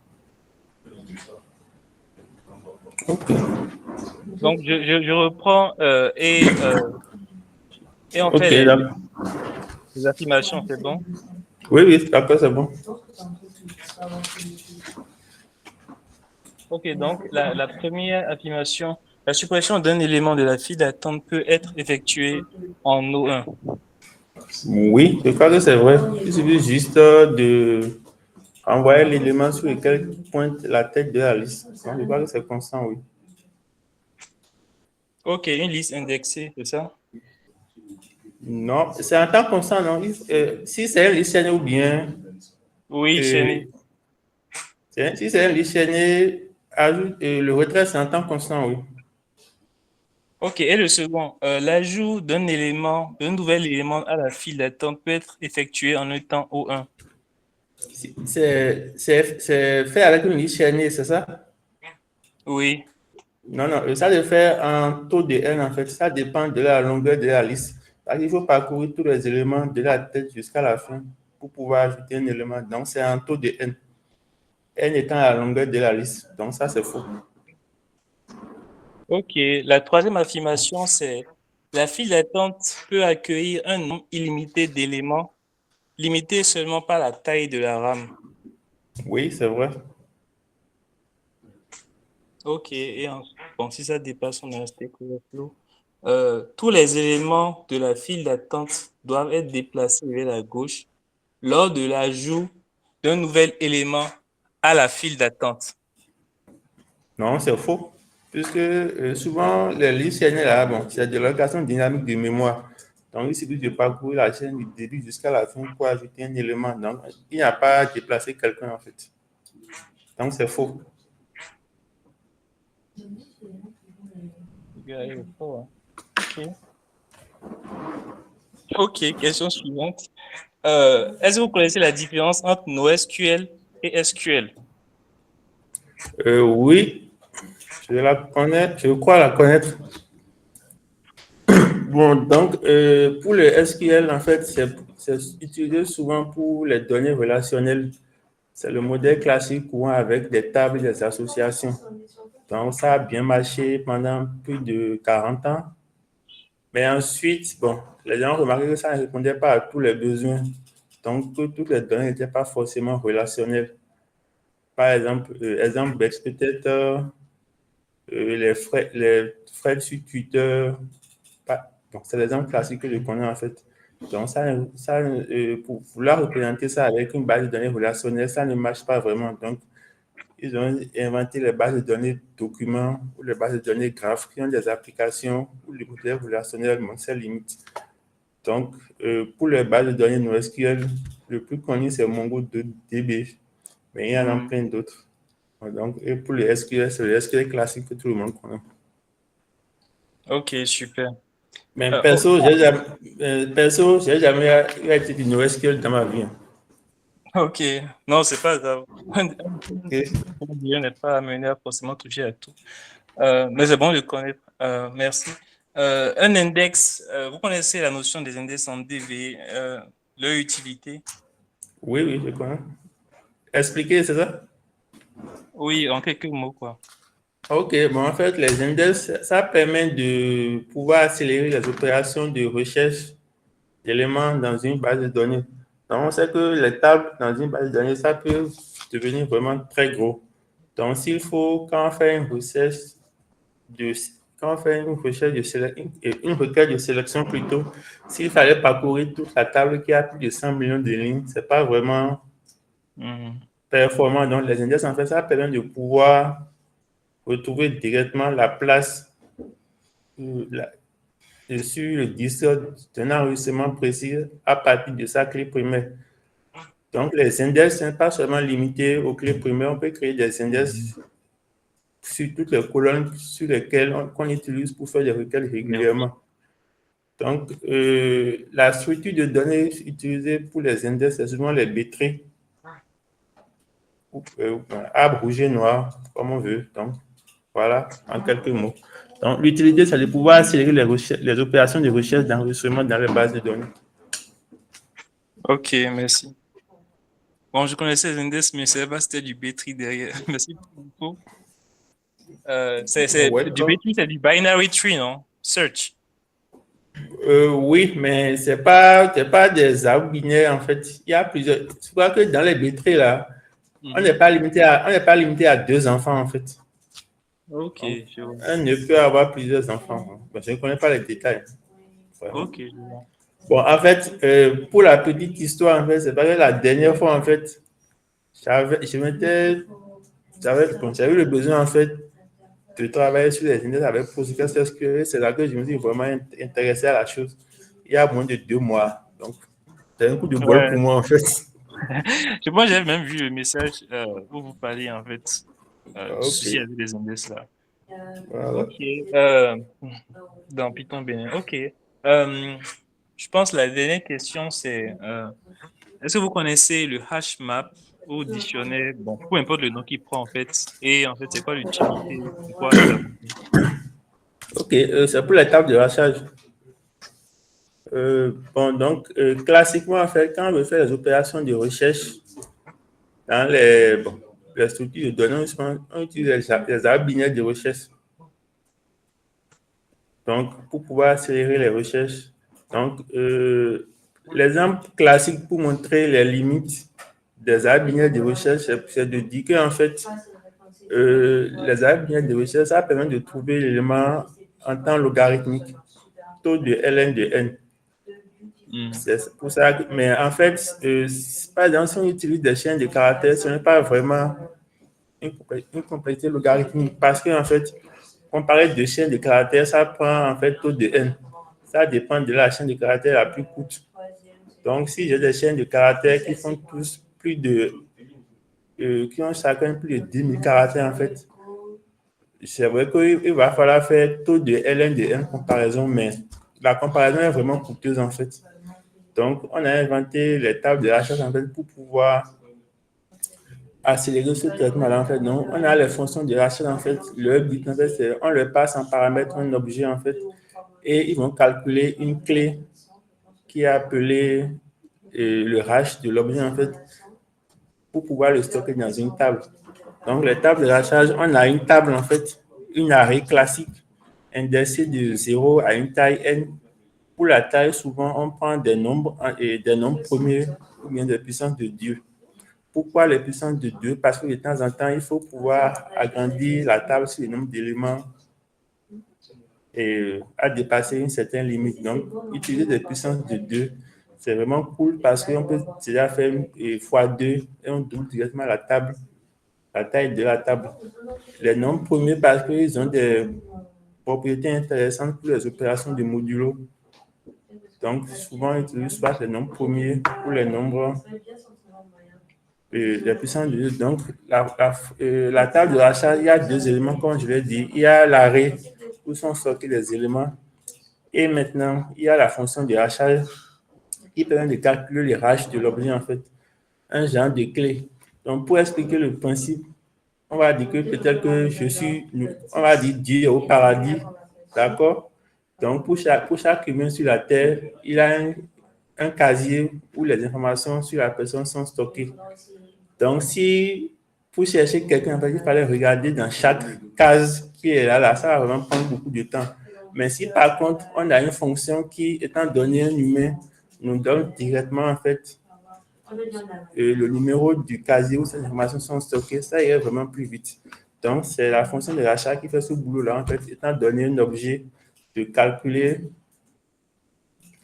Ok. Donc, je reprends et on Ok, fait d'accord. les affirmations, c'est bon? Oui, oui, d'accord, c'est bon. Ok, donc la première affirmation, la suppression d'un élément de la file d'attente peut être effectuée en O1. Oui, je crois que c'est vrai. Il suffit juste de envoyer l'élément sur lequel pointe la tête de la liste. Donc, je crois que c'est constant, oui. Ok, une liste indexée, c'est ça? Non, c'est en temps constant, non? Si c'est un liste chaînée ou bien. Oui, euh, chaîné. si c'est un liste chaîné, ajoute, le retrait, c'est en temps constant, oui. Ok, et le second, l'ajout d'un nouvel élément à la file d'attente peut être effectué en un temps O1. C'est fait avec une liste chaînée, c'est ça? Oui. Non, non, ça se fait en taux de n, en fait. Ça dépend de la longueur de la liste. Parce qu'il faut parcourir tous les éléments de la tête jusqu'à la fin pour pouvoir ajouter un élément. Donc, c'est en taux de n. N étant la longueur de la liste. Donc, ça, c'est faux. Ok, la troisième affirmation, c'est la file d'attente peut accueillir un nombre illimité d'éléments, limité seulement par la taille de la RAM. Oui, c'est vrai. Ok, bon, si ça dépasse, on est resté flou. Tous les éléments de la file d'attente doivent être déplacés vers la gauche lors de l'ajout d'un nouvel élément à la file d'attente. Non, c'est faux. Puisque souvent, les listes chaînées, là, bon, c'est de l'allocation dynamique de mémoire. Donc, il suffit de parcourir la chaîne du début jusqu'à la fin pour ajouter un élément. Donc, il n'y a pas à déplacer quelqu'un, en fait. Donc, c'est faux. Ok. Ok, question suivante. Est-ce que vous connaissez la différence entre NoSQL et SQL? Oui, je la connais, je crois la connaître. Bon, donc, pour le SQL, en fait, c'est utilisé souvent pour les données relationnelles. C'est le modèle classique courant avec des tables et des associations. Donc, ça a bien marché pendant plus de 40 ans. Mais ensuite, bon, les gens ont remarqué que ça ne répondait pas à tous les besoins. Donc, que toutes les données n'étaient pas forcément relationnelles. Par exemple, exemple bête, peut-être les frais sur Twitter. Bon, c'est l'exemple classique que je connais en fait. Donc, pour vouloir représenter ça avec une base de données relationnelle, ça ne marche pas vraiment. Donc, ils ont inventé les bases de données documents ou les bases de données graphes qui ont des applications où le modèle relationnel manque ses limites. Donc, pour les bases de données NoSQL, le plus connu, c'est MongoDB, mais il y en a plein d'autres. Donc, et pour le SQL, c'est le SQL classique que tout le monde connaît. Ok, super. Mais Oh, perso, j'ai jamais été du NoSQL dans ma vie. ok, non, c'est pas grave. Ok. Je n'est pas amené à forcément toucher à tout. Mais c'est bon de connaître. Merci. Un index, vous connaissez la notion des index en DB, leur utilité? Oui, oui, je connais. Expliquer, c'est ça? Oui, en quelques mots, quoi. Ok, bon, en fait, les index, ça permet de pouvoir accélérer les opérations de recherche d'éléments dans une base de données. Donc, on sait que les tables dans une base de données, ça peut devenir vraiment très gros. Donc, s'il faut, quand on fait une recherche de quand on fait une recherche une requête de sélection plutôt, s'il fallait parcourir toute la table qui a plus de 100 millions de lignes, c'est pas vraiment performant. Donc, les index, en fait, ça permet de pouvoir retrouver directement la place sur le disque d'un enregistrement précis à partir de sa clé primaire. Donc, les index ne sont pas seulement limités aux clés primaires, on peut créer des index sur toutes les colonnes sur lesquelles on utilise pour faire des requêtes régulièrement. Donc, la structure de données utilisée pour les index, c'est souvent les B-trees, arbre rouge et noir, comme on veut. Donc, voilà, en quelques mots. Donc, l'utilité, c'est de pouvoir accélérer les opérations de recherche d'enregistrement dans les bases de données. Ok, merci. Bon, je connaissais les index, mais je ne savais pas c'était du B-tree derrière. Merci beaucoup. Du B-tree, c'est du binary tree, non? Search. Oui, mais c'est pas des arbres binaires, en fait. Il y a plusieurs. Je crois que dans les B-trees, là, on n'est pas limité à 2 enfants, en fait. Ok, Donc, je vois. on ne peut avoir plusieurs enfants. Je ne connais pas les détails. Ok, je vois. Bon, en fait, pour la petite histoire, en fait, c'est parce que la dernière fois, en fait, j'avais eu le besoin, en fait, de travailler sur les index avec PostgreSQL. C'est là que je me suis vraiment intéressé à la chose. Il y a moins de 2 mois. Donc, c'est un coup de bol pour moi, en fait. Moi, j'avais même vu le message où vous parliez, en fait, du souci Ok. avec les index là. Voilà. Ok. Dans Python Bénin. Ok. Je pense que la dernière question, c'est est-ce que vous connaissez le hash map ou dictionnaire, bon, peu importe le nom qu'il prend en fait, et en fait, c'est quoi l'utilité, c'est quoi sa fonction? Ok, c'est pour les tables de rachage. Bon, donc, classiquement, en fait, quand on veut faire les opérations de recherche dans les structures de données, on utilise les arbres binaires de recherche. Donc, pour pouvoir accélérer les recherches. Donc, l'exemple classique pour montrer les limites des arbres binaires de recherche, c'est de dire qu'en fait, les arbres binaires de recherche, ça permet de trouver l'élément en temps logarithmique, taux de ln de n. C'est pour ça que, mais en fait, par exemple, si on utilise des chaînes de caractères, ce n'est pas vraiment une complexité logarithmique parce qu'en fait, comparer deux chaînes de caractères, ça prend en fait taux de n. Ça dépend de la chaîne de caractères la plus courte. Donc, si j'ai des chaînes de caractères qui font tous qui ont chacun plus de 10 000 caractères, en fait, c'est vrai qu'il va falloir faire taux de ln de n comparaison, mais la comparaison est vraiment coûteuse, en fait. Donc, on a inventé les tables de rachage, en fait, pour pouvoir accélérer ce traitement-là, en fait. Donc, on a les fonctions de rachage, en fait. Le but, en fait, c'est on leur passe en paramètre un objet, en fait, et ils vont calculer une clé qui est appelée le hash de l'objet, en fait, pour pouvoir le stocker dans une table. Donc, les tables de rachage, on a une table, en fait, une array classique, indexée de 0 à une taille n. Pour la taille, souvent, on prend des nombres premiers ou bien des puissances de Dieu. Pourquoi les puissances de 2? Parce que de temps en temps, il faut pouvoir agrandir la table sur le nombre d'éléments et à dépasser une certaine limite. Donc, utiliser des puissances de 2, c'est vraiment cool parce qu'on peut déjà faire x2 et on double directement la taille de la table. Les nombres premiers, parce qu'ils ont des propriétés intéressantes pour les opérations de modulo. Donc, souvent, on utilise soit les nombres premiers ou les nombres la puissance de 2. Donc, la table de rachage, il y a 2 éléments, comme je l'ai dit. Il y a l'arrêt où sont stockés les éléments. Et maintenant, il y a la fonction de rachage qui permet de calculer les hash de l'objet, en fait. Un genre de clé. Donc, pour expliquer le principe, on va dire que peut-être que on va dire Dieu au paradis. D'accord? Donc, pour chaque humain sur la terre, il a un casier où les informations sur la personne sont stockées. Donc, si pour chercher quelqu'un, il fallait regarder dans chaque case qui est là, ça va vraiment prendre beaucoup de temps. Mais si par contre, on a une fonction qui, étant donné un humain, nous donne directement en fait le numéro du casier où ces informations sont stockées, ça irait vraiment plus vite. Donc, c'est la fonction de rachat qui fait ce boulot-là, en fait, étant donné un objet, de calculer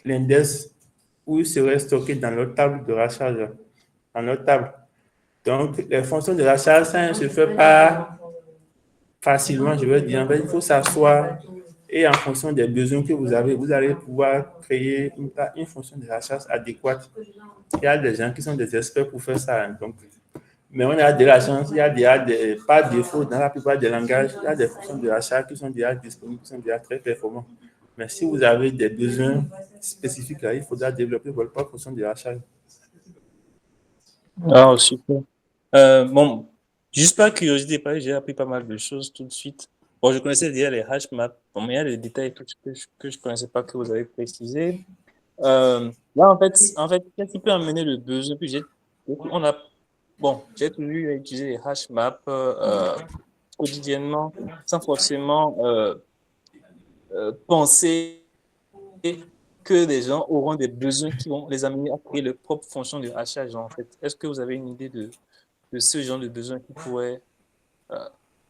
l'index où il serait stocké dans notre table de rachat, dans notre table. Donc, les fonctions de rachat, ça ne se fait pas facilement, je veux dire. En fait, il faut s'asseoir et en fonction des besoins que vous avez, vous allez pouvoir créer une fonction de rachat adéquate. Il y a des gens qui sont des experts pour faire ça. Donc, mais on a de la chance, il y a des, par défaut, dans la plupart des langages, il y a des fonctions de rachat qui sont déjà disponibles, qui sont déjà très performantes. Mais si vous avez des besoins spécifiques, là, il faudra développer votre propre fonction de rachat. Ah, super. Bon, juste par curiosité, parce que j'ai appris pas mal de choses tout de suite. Bon, je connaissais déjà les hash maps, bon, mais il y a des détails tout que je connaissais pas que vous avez précisé. Là, en fait, qu'est-ce qui peut amener le besoin? Puis j'ai toujours eu à utiliser les hash maps quotidiennement, sans forcément penser que des gens auront des besoins qui vont les amener à créer leur propre fonction de hachage, en fait. Est-ce que vous avez une idée de ce genre de besoin qui pourrait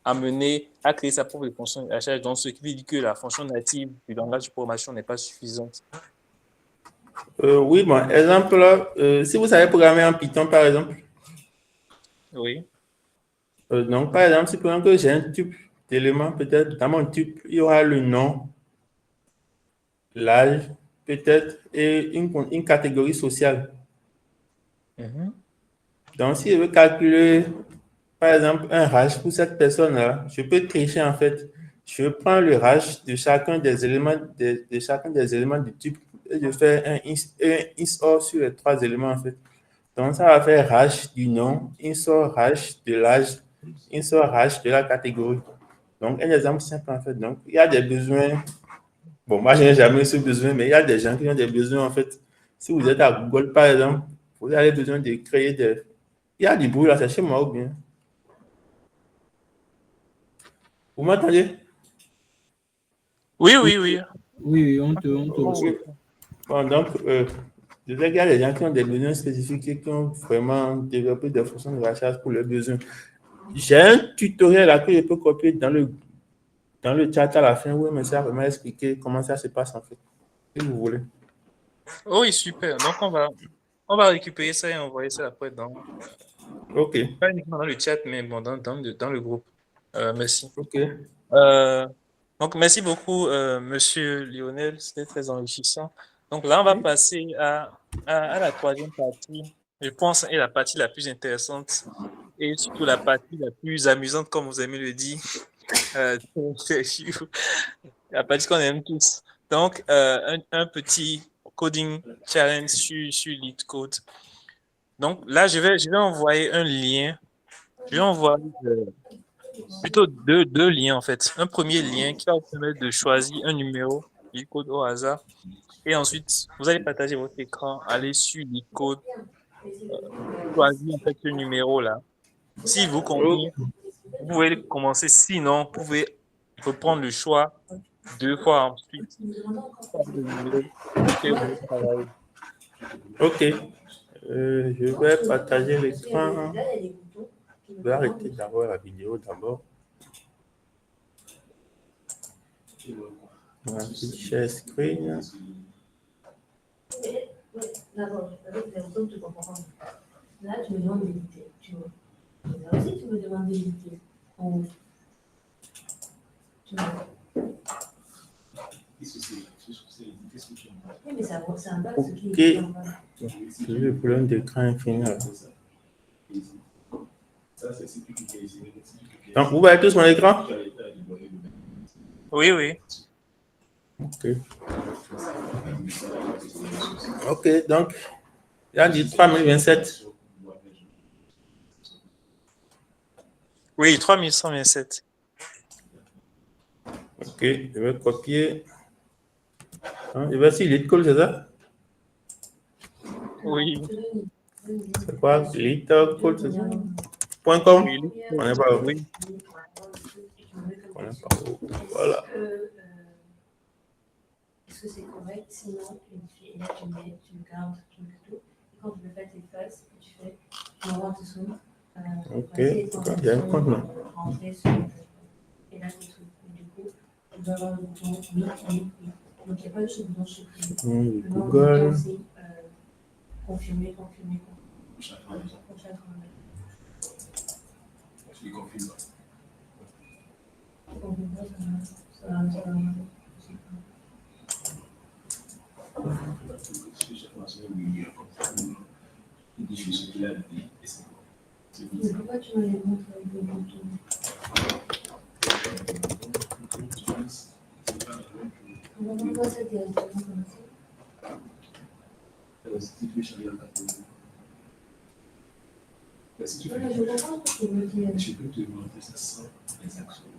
amener à créer sa propre fonction de hachage, donc ce qui veut dire que la fonction native du langage de programmation n'est pas suffisante? Oui, bon, exemple, si vous savez programmer en Python, par exemple, Oui. donc, par exemple, si par exemple, j'ai un type d'élément, peut-être dans mon type, il y aura le nom, l'âge, peut-être, et une catégorie sociale. Donc, si je veux calculer, par exemple, un hash pour cette personne-là, je peux tricher en fait. Je prends le hash de chacun des éléments de chacun des éléments du type et je fais un ISOR sur les trois éléments en fait. Donc, ça va faire hash du nom, ISOR hash de l'âge, ISOR hash de la catégorie. Donc, un exemple simple en fait. Donc, il y a des besoins. Bon, moi, je n'ai jamais eu ce besoin, mais il y a des gens qui ont des besoins en fait. Si vous êtes à Google, par exemple, vous avez besoin de créer des. Il y a du bruit là, c'est chez moi ou bien? Vous m'entendez? Oui, Oui, oui, oui. oui, on te reçoit. Bon, donc, je sais qu'il y a des gens qui ont des besoins spécifiques et qui ont vraiment développé des fonctions de recherche pour leurs besoins. J'ai un tutoriel là que je peux copier dans le chat à la fin, oui, mais ça va vraiment expliquer comment ça se passe en fait, si vous voulez. Oh, oui, super. Donc, on va récupérer ça et envoyer ça après Ok, pas uniquement dans le chat, mais bon, dans le groupe. Merci. ok. Donc, merci beaucoup, Monsieur Lionel. C'était très enrichissant. Donc là, on va passer à la troisième partie. Je pense est la partie la plus intéressante et surtout la partie la plus amusante, comme vous aimez le dire. La partie qu'on aime tous. Donc, un petit coding challenge sur LeetCode. Donc là, je vais envoyer un lien. Je vais envoyer plutôt deux liens en fait. Un premier lien qui va vous permettre de choisir un numéro, LeetCode au hasard. Et ensuite, vous allez partager votre écran, aller sur LeetCode, choisir en fait ce numéro-là. Si vous Oh, convient, vous pouvez commencer. Sinon, vous pouvez reprendre le choix deux fois ensuite. Le numéro et vous travaillez. ok. Je vais partager l'écran. Je vais arrêter d'abord la vidéo d'abord. Un petit share screen. D'abord, avec les autres, tu comprends pas. Là, tu me demandes d'éditer, tu vois. Là aussi, tu me demandes d'éditer. Tu vois. Oui, mais c'est un bac, ce qui est Ok. J'ai le problème d'écran infini. Donc, vous voyez tous mon écran? Oui, oui. Ok. Ok, donc, il a dit 3027. Oui, 3127. Ok, je vais copier. Je vais essayer LeetCode, c'est ça? Oui, C'est quoi? LeetCode, c'est ça? .com? oui, On n'est pas où. oui. On n'est pas où. Voilà. Est-ce que c'est correct? Sinon, et là, tu me gardes, tu me mets tout. Et quand tu veux faire tes phases, tu fais, tu envoies tout seul. Ok, d'accord, il y a un compte, non? Et là, c'est tout. Et du coup, on doit avoir le bouton oui, oui, oui. Donc, il n'y a pas de ce bouton supprimer. Maintenant, le Google. bouton, c'est confirmer, confirmer, confirmer. Pour chaque commande. Tu les confirmes. Donc, ça va. Mais pourquoi tu me les montres avec le bouton? On va voir ça directement comme ça. Voilà, je comprends ce que tu veux dire. Je peux te montrer ça sans les actions.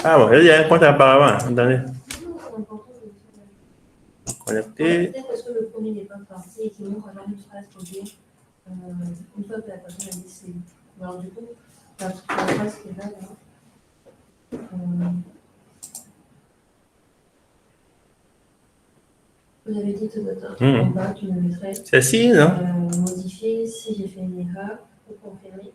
Ah bon, il y a un compte apparemment. Attendez. Non, c'est important de le faire. Connecté. Peut-être parce que le premier n'est pas parti et qu'il montre alors une phrase pour dire une fois que la personne a dit c'est. Alors du coup, la phrase qui est là, vous avez dit tout à l'heure, en bas, tu me mettrais C'est si, non? modifier si j'ai fait une erreur ou confirmer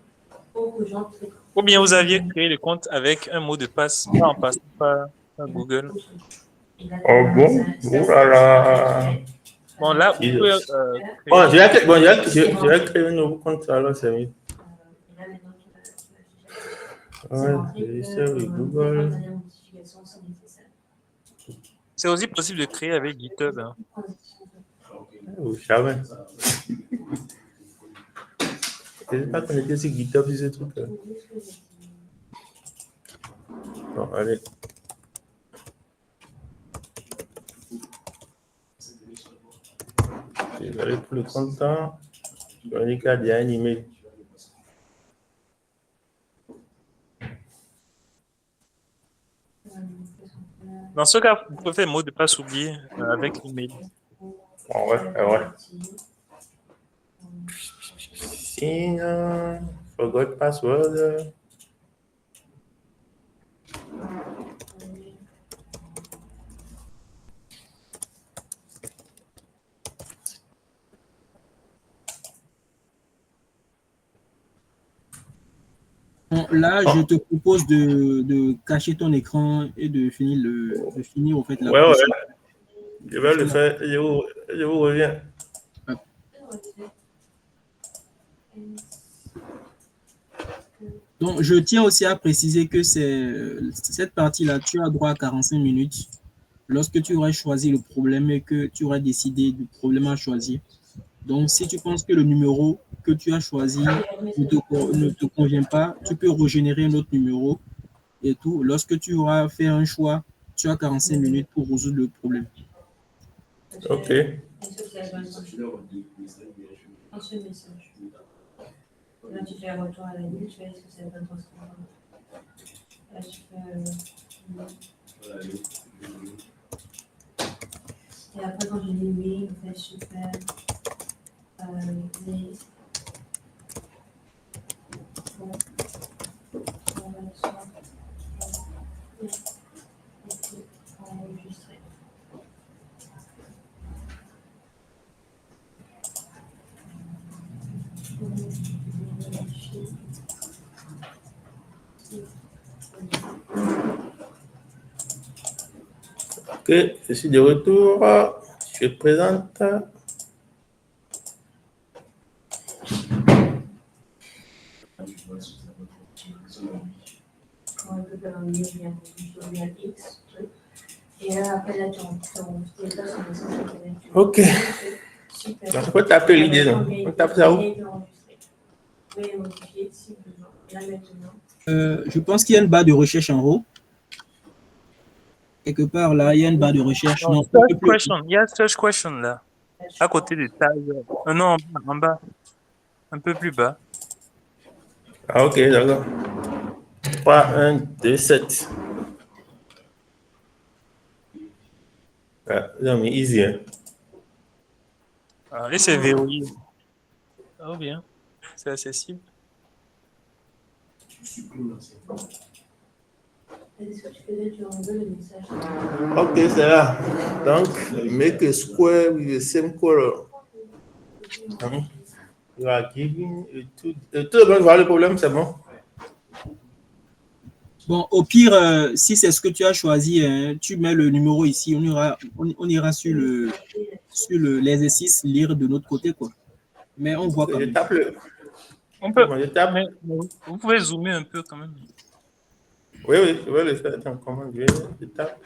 pour que j'entre. Ou bien vous aviez créé le compte avec un mot de passe, pas en passant par Google. Oh bon? Oh là là. Bon, là, vous pouvez créer. Bon, je vais créer un nouveau compte, alors c'est mieux. Ouais, register with Google. C'est aussi possible de créer avec GitHub. Hein. Vous savez. Je n'ai pas connecté sur GitHub sur ce truc-là. Bon, allez. Je vais aller pour le content. Je vais aller garder un email. Dans ce cas, vous pouvez faire mot de passe oublié avec l'email. Ouais. Sinon, forgot password. Bon, là, je te propose de cacher ton écran et de finir au fait la Ouais. procédure. Je vais le faire. Je vous reviens. Donc, je tiens aussi à préciser que cette partie-là, tu as droit à 45 minutes. Lorsque tu aurais choisi le problème et que tu aurais décidé du problème à choisir. Donc, si tu penses que le numéro que tu as choisi ne te convient pas, tu peux régénérer un autre numéro et tout. Lorsque tu auras fait un choix, tu as 45 minutes pour résoudre le problème. Ok. Un seul message. Là, tu fais un retour à la ligne, tu fais est-ce que c'est la bonne transformation. Là, tu fais. Et après, quand je dis oui, en fait, je fais. Enregistrer. Ok, je suis de retour. Je présente. On peut faire un lien X. Et là, après, là, tu déplaces un message. Ok. Donc, on peut taper l'idée, non? On tape ça où? Je pense qu'il y a une barre de recherche en haut. Quelque part là, il y a une barre de recherche. Non, search question. Il y a search question là. À côté des tags. Non, en bas. Un peu plus bas. Ah, ok, d'accord. 3, 1, 2, 7. Ah, non, mais easy. Hein. Et c'est verrouillé. Oh bien. C'est accessible. Ok, c'est là. Donc, make a square with the same color. You are giving tout le monde voit le problème, c'est bon. Bon, au pire, si c'est ce que tu as choisi, hein, tu mets le numéro ici. On ira sur l'exercice, lire de notre côté, quoi. Mais on voit quand Je même. tape le. On peut, Bon, je tape. mais vous pouvez zoomer un peu quand même. Oui, je vais le faire. Attends, comment je tape.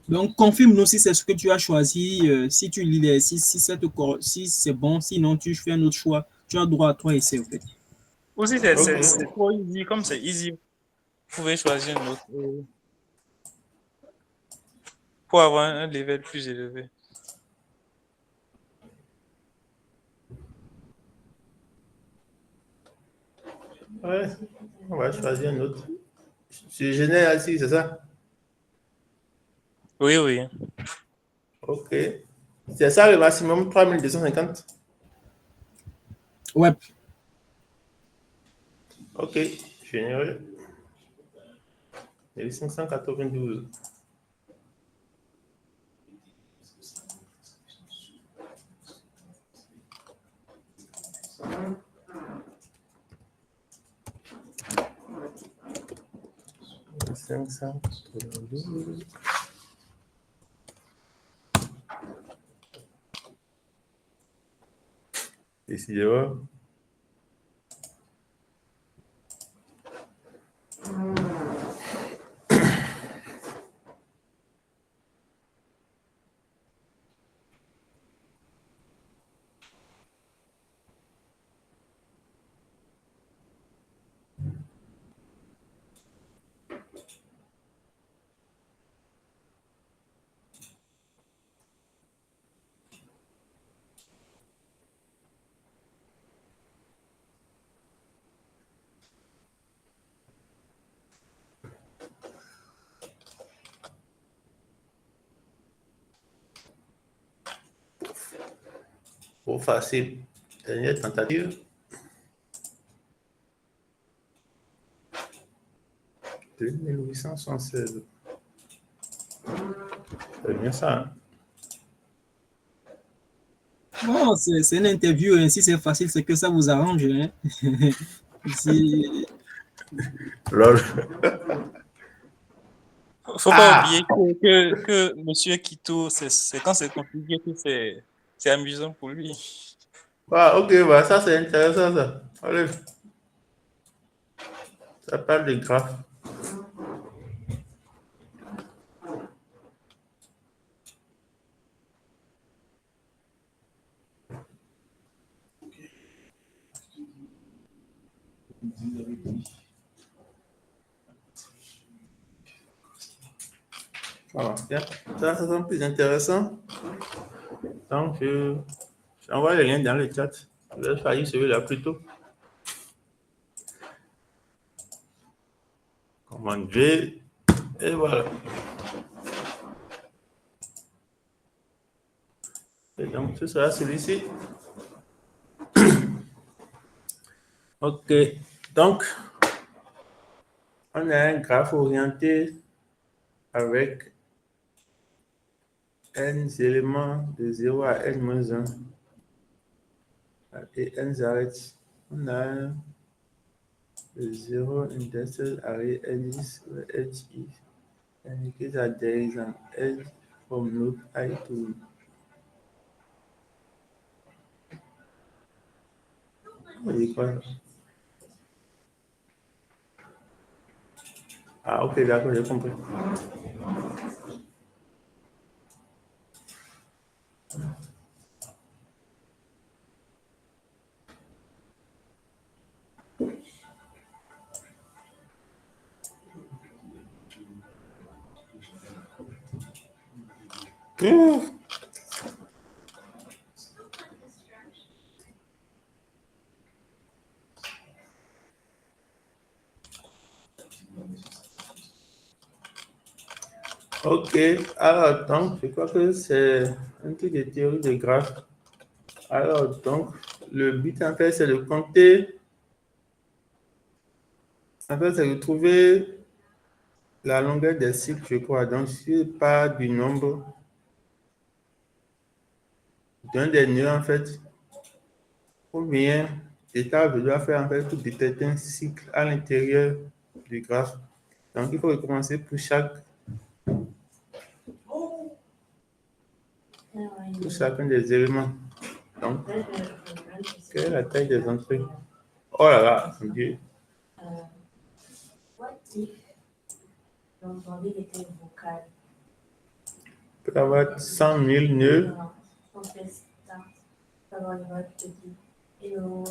Donc, confirme-nous si c'est ce que tu as choisi. Si tu lis l'exercice, si c'est bon, sinon tu fais un autre choix. Tu as droit à 3 essais, en fait. Aussi, Ok. c'est trop easy. Comme c'est easy, vous pouvez choisir un autre pour avoir un level plus élevé. Ouais, on va choisir un autre. C'est général ici, c'est ça? Oui, oui. Ok. C'est ça le maximum, 3250. Ouais. Ok. Général. Et 592. Cinq cent quatre-vingt-douze. Décidément. Trop facile. Dernière tentative. 2876. C'est bien ça. Hein? Bon, c'est une interview. Hein. Si c'est facile, c'est que ça vous arrange. Hein. Lol. Faut pas oublier que Monsieur Quito, c'est quand c'est compliqué que c'est amusant pour lui. Ah, ok, bah, ça c'est intéressant ça. Allez. Ça parle de graphes. Voilà. Ça semble plus intéressant. Donc, j'envoie le lien dans le chat. Je vais choisir celui-là plutôt. Commande V. Et voilà. Et donc, ce sera celui-ci. Ok. Donc, on a un graphe orienté avec n éléments de 0 à n-1 et n s'arrête. On a le 0 industrial array edges edge if indicates that there is an edge from node I to quoi? Ah ok, d'accord, j'ai compris. Ok, alors donc, je crois que c'est un truc de théorie de graphes. Alors donc, le but en fait, c'est de compter, en fait, c'est de trouver la longueur des cycles, je crois. Donc, si je pars du nombre d'un des nœuds, en fait, Pour bien détecter, je dois faire en fait pour détecter un cycle à l'intérieur du graphe. Donc, il faut recommencer pour chacun des éléments. Donc, quelle est la taille des entrées? Oh là là, mon Dieu. What if l'ensemble était vocal? Il peut y avoir 100 000 nœuds. On fait start, avoir le vote petit. Hello.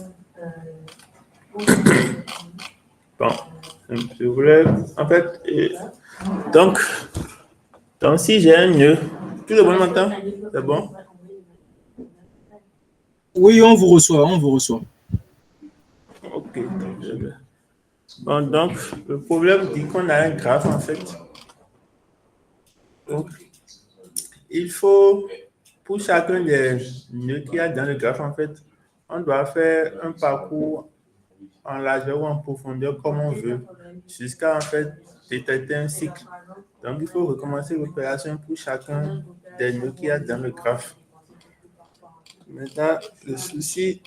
Bon, je voulais, en fait, donc si j'ai un nœud, tout le monde m'entend? C'est bon? Oui, on vous reçoit, on vous reçoit. Ok. Bon, donc, le problème dit qu'on a un graphe, en fait. Donc, il faut, pour chacun des nœuds qu'il y a dans le graphe, en fait, on doit faire un parcours en largeur ou en profondeur comme on veut, jusqu'à en fait détecter un cycle. Donc, il faut recommencer l'opération pour chacun des nœuds qu'il y a dans le graphe. Maintenant, le souci,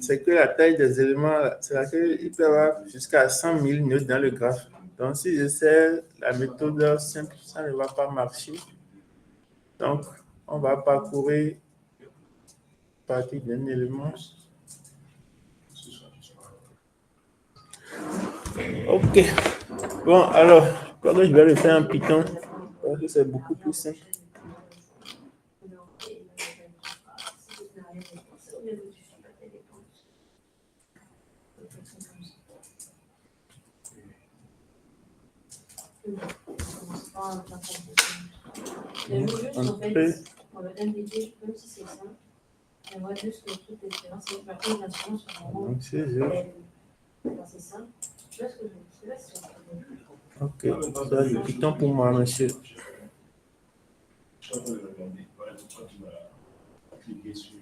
c'est que la taille des éléments, c'est laquelle il peut y avoir jusqu'à 100 000 nœuds dans le graphe. Donc, si j'essaie la méthode simple, ça ne va pas marcher. Donc, on va parcourir à partir d'un élément. Ok. Bon, alors, je vais le faire en Python, parce que c'est beaucoup plus simple. Entrée. On va MDD, même si c'est simple. On voit juste que toute l'expérience, c'est la présentation sur le moment. C'est simple. Tu vois ce que je veux dire? Ok, ça c'est Python pour moi, monsieur. Je vais regarder pourquoi tu vas cliquer sur.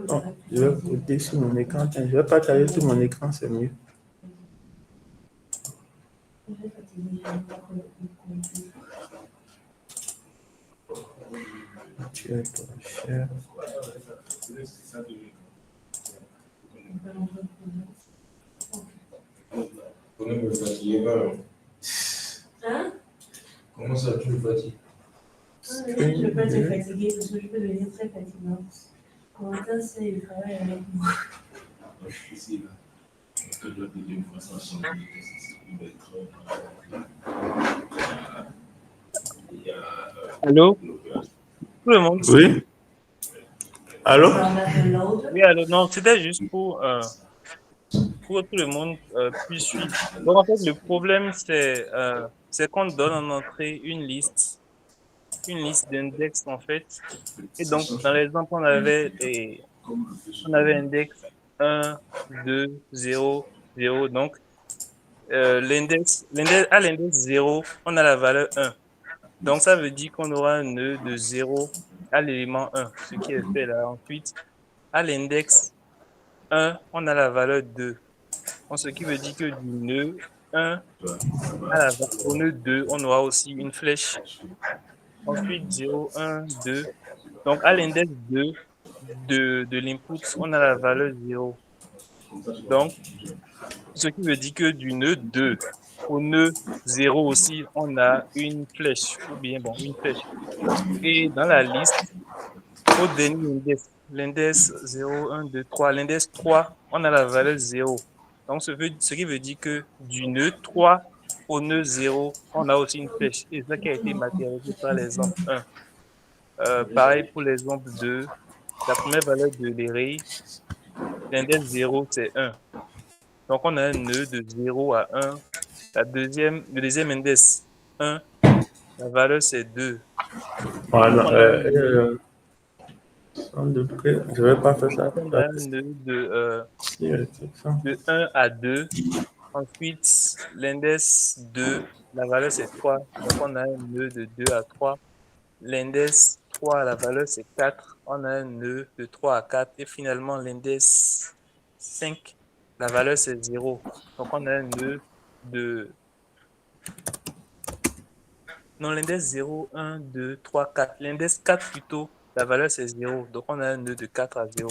Oh, je vais coder sur mon écran. Attends, je vais partager sur mon écran, c'est mieux. Tu es pas cher. On ne me fatiguez pas. Hein? Comment ça, tu me fatigues? Je ne veux pas te fatiguer parce que je peux devenir très fatigante. Corentin, c'est le travail avec moi. Je suis ici, là. Je dois te dire une fois ça, sans doute, c'est plus d'être. Allô? Tout le monde? Oui. Allô? Oui, allô? Non, c'était juste pour que tout le monde puisse suivre. Donc, en fait, le problème, c'est qu'on donne en entrée une liste d'index, en fait. Et donc, dans l'exemple, on avait index 1, 2, 0, 0. Donc, à l'index 0, on a la valeur 1. Donc, ça veut dire qu'on aura un nœud de 0 à l'élément 1, ce qui est fait là. Ensuite, à l'index 1, on a la valeur 2. Donc, ce qui veut dire que du nœud 1 au nœud 2, on aura aussi une flèche. Ensuite, 0, 1, 2. Donc, à l'index 2 de l'input, on a la valeur 0. Donc, ce qui veut dire que du nœud 2 au nœud 0 aussi, on a une flèche, ou bien, bon, une flèche. Et dans la liste, au dernier index, l'index 0, 1, 2, 3, l'index 3, on a la valeur 0. Donc, ce qui veut dire que du nœud 3 au nœud 0, on a aussi une flèche. Et ça qui a été matérialisé par l'exemple 1. Pareil pour l'exemple 2. La première valeur de l'array, l'index 0, c'est 1. Donc, on a un nœud de 0 à 1. Le deuxième index, 1, la valeur, c'est 2. Voilà. Je ne vais pas faire ça. On a un nœud de 1 à 2. Ensuite, l'index 2, la valeur, c'est 3. Donc, on a un nœud de 2 à 3. L'index 3, la valeur, c'est 4. On a un nœud de 3 à 4. Et finalement, l'index 5, la valeur, c'est 0. Donc, on a un nœud de... Non, l'index 0, 1, 2, 3, 4. L'index 4 plutôt, la valeur c'est 0. Donc, on a un nœud de 4 à 0.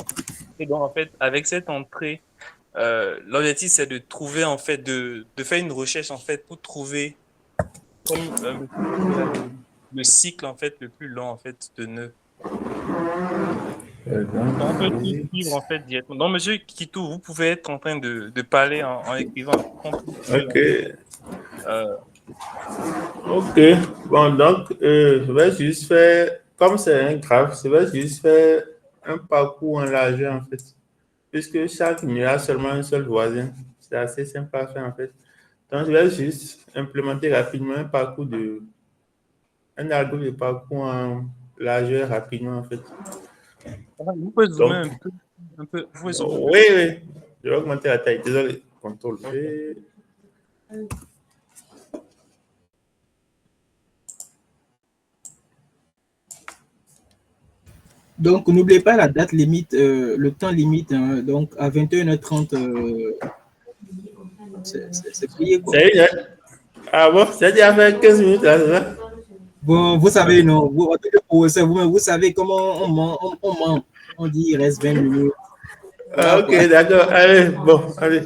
Et donc, en fait, avec cette entrée, l'objectif, c'est de trouver, en fait, de faire une recherche, en fait, pour trouver comme le cycle, en fait, le plus long, en fait, de nœuds. Donc, on peut tout suivre, en fait, directement. Donc, monsieur Kitou, vous pouvez être en train de parler en écrivant. Ok. Euh, Ok. Bon, donc, je vais juste faire, comme c'est un graphe, je vais juste faire un parcours en largeur, en fait. Puisque chaque nuage a seulement un seul voisin. C'est assez simple à faire, en fait. Donc, je vais juste implémenter rapidement un algorithme de parcours en largeur rapidement, en fait. vous pouvez zoomer Donc, un peu. Vous pouvez zoomer un peu. oui, oui. Je vais augmenter la taille. Désolé. CTRL V. Donc, n'oubliez pas la date limite, le temps limite. Hein. Donc, à 21h30, c'est plié, quoi. C'est une heure. Ah bon, c'est déjà fait 15 minutes là, c'est ça? Bon, vous savez, non, vous savez comment on ment. On dit il reste 20 minutes. Ah, Voilà, ok, quoi. d'accord. Allez, bon, allez.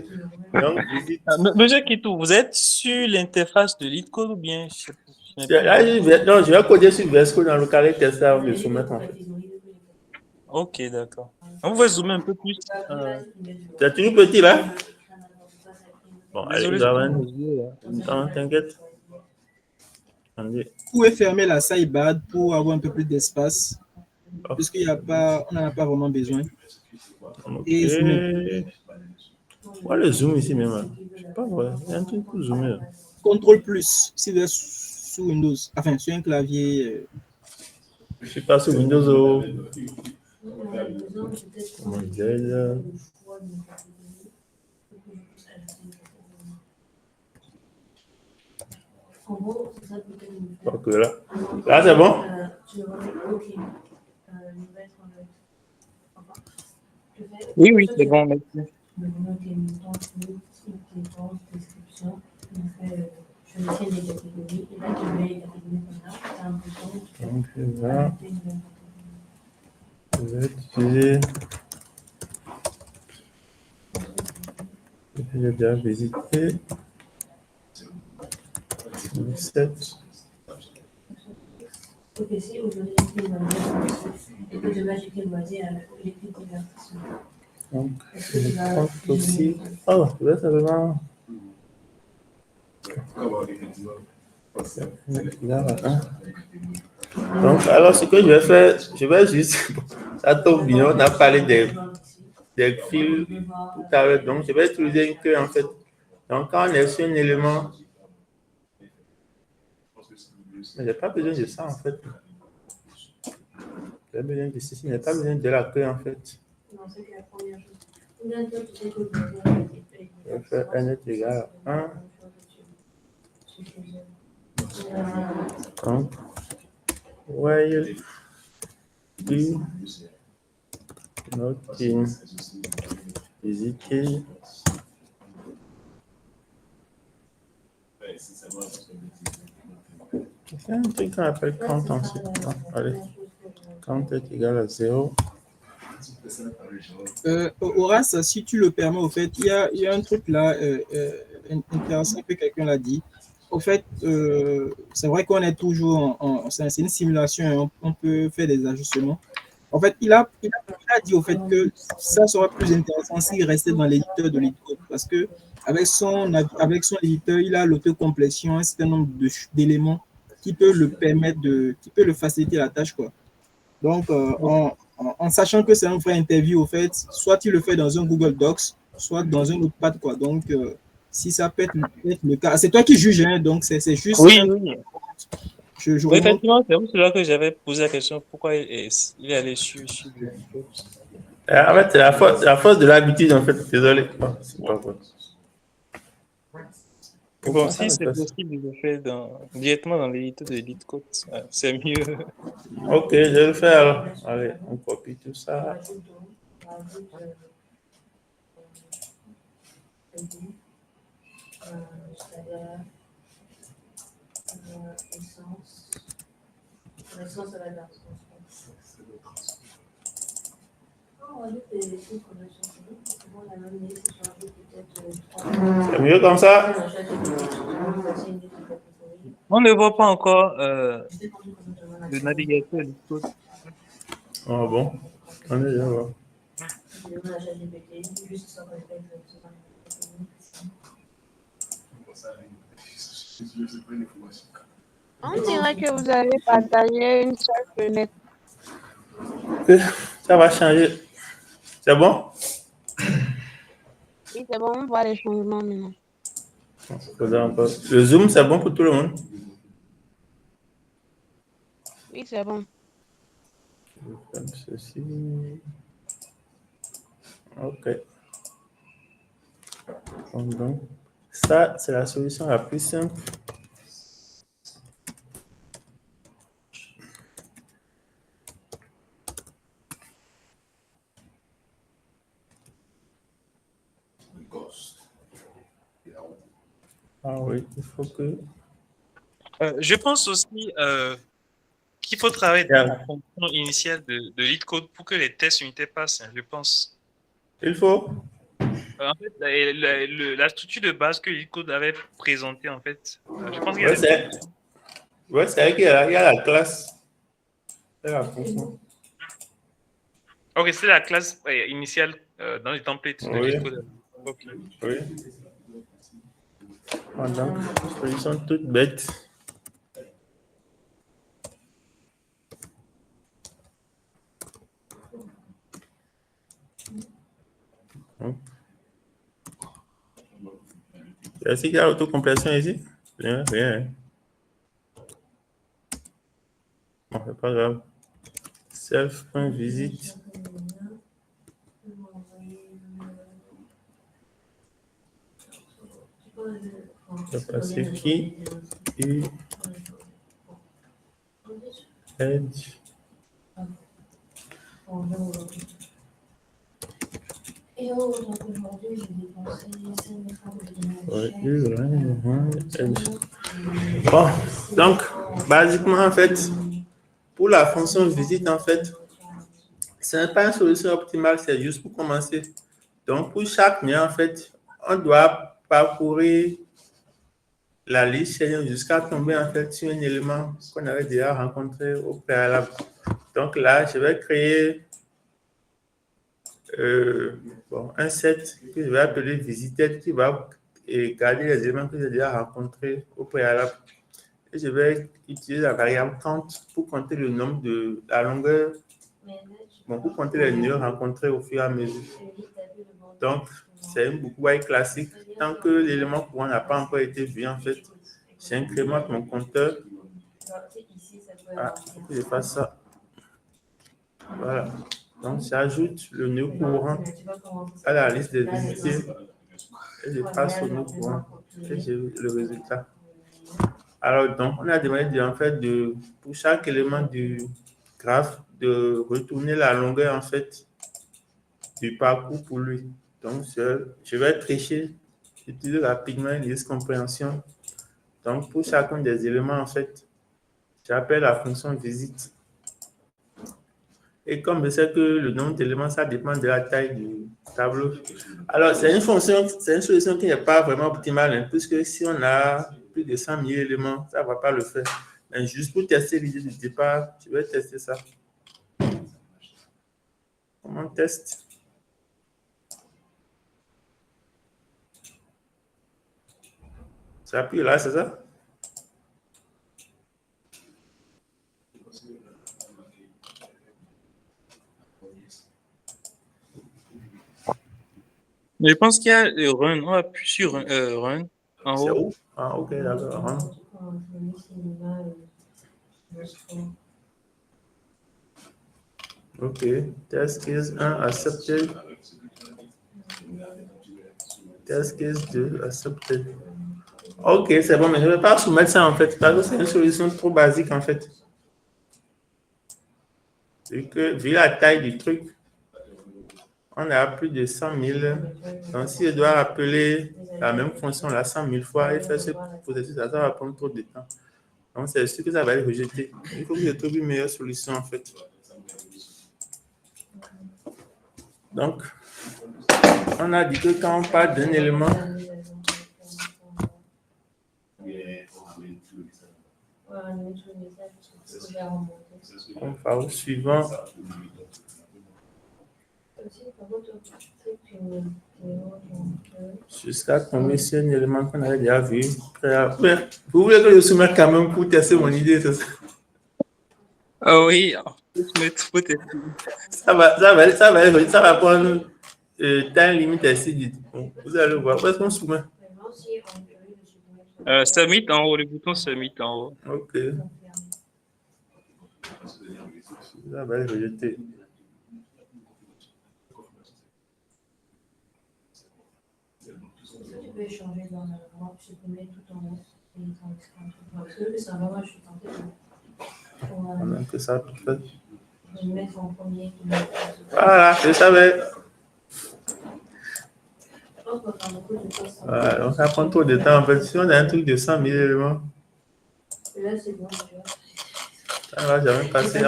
Donc, visite. Monsieur Kitou, vous êtes sur l'interface de LeetCode ou bien je n'ai Là, plus- non, je vais coder sur Vesco dans le carré test avant de soumettre en fait. Ok, d'accord. Vous pouvez zoomer un peu plus. C'est toujours petit là? Bon, allez, Désolé, je c'est vais pas avoir mes yeux, là. non, t'inquiète. Attendez. Vous pouvez fermer la sidebar pour avoir un peu plus d'espace, puisqu'il y a pas, on n'en a pas vraiment besoin. Ok. Et zoomer. Ouais, le zoom ici même. Hein. Je sais pas, ouais. Il y a un truc pour zoomer. Là. CTRL plus, si vous êtes sous Windows, enfin sur un clavier. Je suis pas sur Windows. Oh. Modèle. Ok, là. Là, c'est bon? Oui, oui, c'est bon, merci. Donc, là, je vais utiliser. J'ai déjà visité. 7. Ok, si aujourd'hui et que demain j'ai quel loisir les plus divertissement. Donc, je prends aussi. Oh, là, ça va. Donc, alors, ce que je vais faire, je vais juste. Ça tombe bien, on a parlé des fils tout à l'heure. Donc, je vais utiliser une queue en fait. Donc, quand on est sur un élément. Mais j'ai pas besoin de ça en fait. J'ai besoin de ceci, j'ai pas besoin de la queue en fait. Non, c'est la première chose. Je vais faire n est égal à 1. Donc, while do not in visiter. C'est un truc qu'on appelle count ensuite. Bon, allez, count est égal à 0. Horace, si tu le permets, au fait, il y a un truc là intéressant que quelqu'un l'a dit. Au fait, c'est vrai qu'on est toujours c'est une simulation et on peut faire des ajustements. En fait, il a dit au fait que ça sera plus intéressant s'il restait dans l'éditeur de LeetCode parce que avec son éditeur, il a l'autocomplétion, un certain nombre d'éléments qui peut qui peut le faciliter la tâche, quoi. Donc, en sachant que c'est un vrai interview, au fait, soit tu le fais dans un Google Docs, soit dans un Notepad, quoi. Donc, si ça peut être le cas, c'est toi qui juges, hein, donc c'est juste. Oui, oui. Je Oui, remonte. effectivement, c'est pour cela que j'avais posé la question pourquoi il est allé sur le. En fait, c'est la force de l'habitude en fait. Désolé. Oh, c'est pas vrai. Bon, si c'est possible de le faire directement dans l'éditeur de LeetCode, c'est mieux. Ok, je vais le faire alors. Allez, on copie tout ça. Essence, ça va bien. C'est mieux comme ça? On ne voit pas encore le navigateur LeetCode. Ah bon? On est là, ouais. On dirait que vous avez partagé une seule fenêtre. Ça va changer. C'est bon? Oui, c'est bon, on voit les changements maintenant. Le zoom, c'est bon pour tout le monde? Oui, c'est bon. Comme ceci. OK. Donc, ça, c'est la solution la plus simple. Ah oui, il faut que... Je pense aussi qu'il faut travailler dans la fonction initiale de LeetCode pour que les tests unitaires passent, hein, je pense. Il faut? En fait, la structure de base que LeetCode avait présentée, en fait, je pense qu'il y a Ouais, c'est vrai qu'il y a la classe. C'est la fonction. Ok, c'est la classe initiale dans les templates de Oui. LeetCode. Okay. Oui. Donc, solution toute bête. Est-ce qu'il y a l'autocomplétion ici? Rien, rien. Bon, c'est pas grave. Self.visit. Je vais passer qui? Et Edge. Et donc aujourd'hui, j'ai dépensé 5 francs de Bon, donc, basiquement, en fait, pour la fonction visite, en fait, ce n'est pas une solution optimale, c'est juste pour commencer. Donc, pour chaque lien, en fait, on doit parcourir la liste jusqu'à tomber, en fait, sur un élément qu'on avait déjà rencontré au préalable. Donc là, je vais créer un set que je vais appeler visited qui va garder les éléments que j'ai déjà rencontrés au préalable. Et je vais utiliser la variable count pour compter le nombre de la longueur, pour compter les nœuds rencontrés au fur et à mesure. Donc, c'est un boucle classique. Tant que l'élément courant n'a pas encore été vu, en fait, j'incrémente mon compteur. Ah, il faut que je fasse ça. Voilà. Donc, j'ajoute le nœud courant à la liste des visités et je passe au nœud courant et j'ai le résultat. Alors, donc, on a demandé en fait pour chaque élément du graphe de retourner la longueur en fait du parcours pour lui. Donc, je vais tricher, utiliser rapidement une liste compréhension. Donc, pour chacun des éléments en fait, j'appelle la fonction visite. Et comme je sais que le nombre d'éléments, ça dépend de la taille du tableau. Alors, c'est une solution qui n'est pas vraiment optimale, hein, puisque si on a plus de 100 000 éléments, ça ne va pas le faire. Mais juste pour tester l'idée du départ, je vais tester ça. Comment on teste? J'appuie là, c'est ça? Je pense qu'il y a le run. On appuie sur run en haut. C'est où? Ah, ok, d'accord. Run. Ok. Test case 1 accepted. Test case 2 accepted. Ok, c'est bon, mais je ne vais pas soumettre ça en fait, parce que c'est une solution trop basique en fait. Vu la taille du truc, on a plus de 100 000. Donc, si je dois appeler la même fonction là 100 000 fois et faire ce processus, ça va prendre trop de temps. Donc, c'est sûr que ça va être rejeté. Il faut que je trouve une meilleure solution en fait. Donc, on a dit que quand on parle d'un élément, on va au suivant. Jusqu'à tomber sur un élément qu'on avait déjà vu. Vous voulez que je soumette quand même pour tester mon idée, c'est ça? Ah oui, peut-être. Ça va prendre temps limite assez. Vous allez voir. Où est-ce qu'on soumet? Submit en haut, le bouton Submit en haut. Ok. Ça va le rejeter. Tu peux échanger dans la rampe, tu peux mettre tout en haut. Parce que ça va, moi je suis tentée On a que ça tout fait. de mettre en premier. Voilà, je savais. Je pense qu'on va faire beaucoup de choses. Voilà, donc ça prend trop de temps. En fait, si on a un truc de 100 000 éléments, Là, c'est bon, tu vois. ça ne va jamais passer.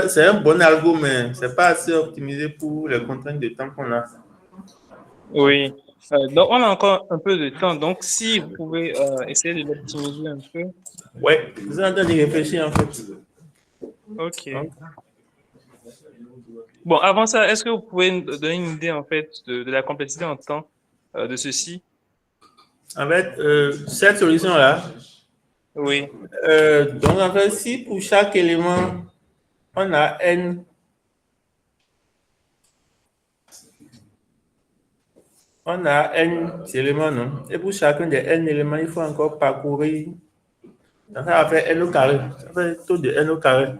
C'est un bon algo, mais ce n'est pas assez optimisé pour les contraintes de temps qu'on a. Oui. Donc, on a encore un peu de temps. Donc, si vous pouvez essayer de l'optimiser un peu. Oui, vous êtes en train d'y réfléchir, en fait. OK. Donc, Bon, avant ça, est-ce que vous pouvez nous donner une idée, en fait, de la complexité en temps de ceci? en fait, cette solution-là, Oui. donc en fait, si pour chaque élément, on a n, éléments, non? Et pour chacun des n éléments, il faut encore parcourir. Donc, ça va faire n au carré. Ça fait taux de n au carré.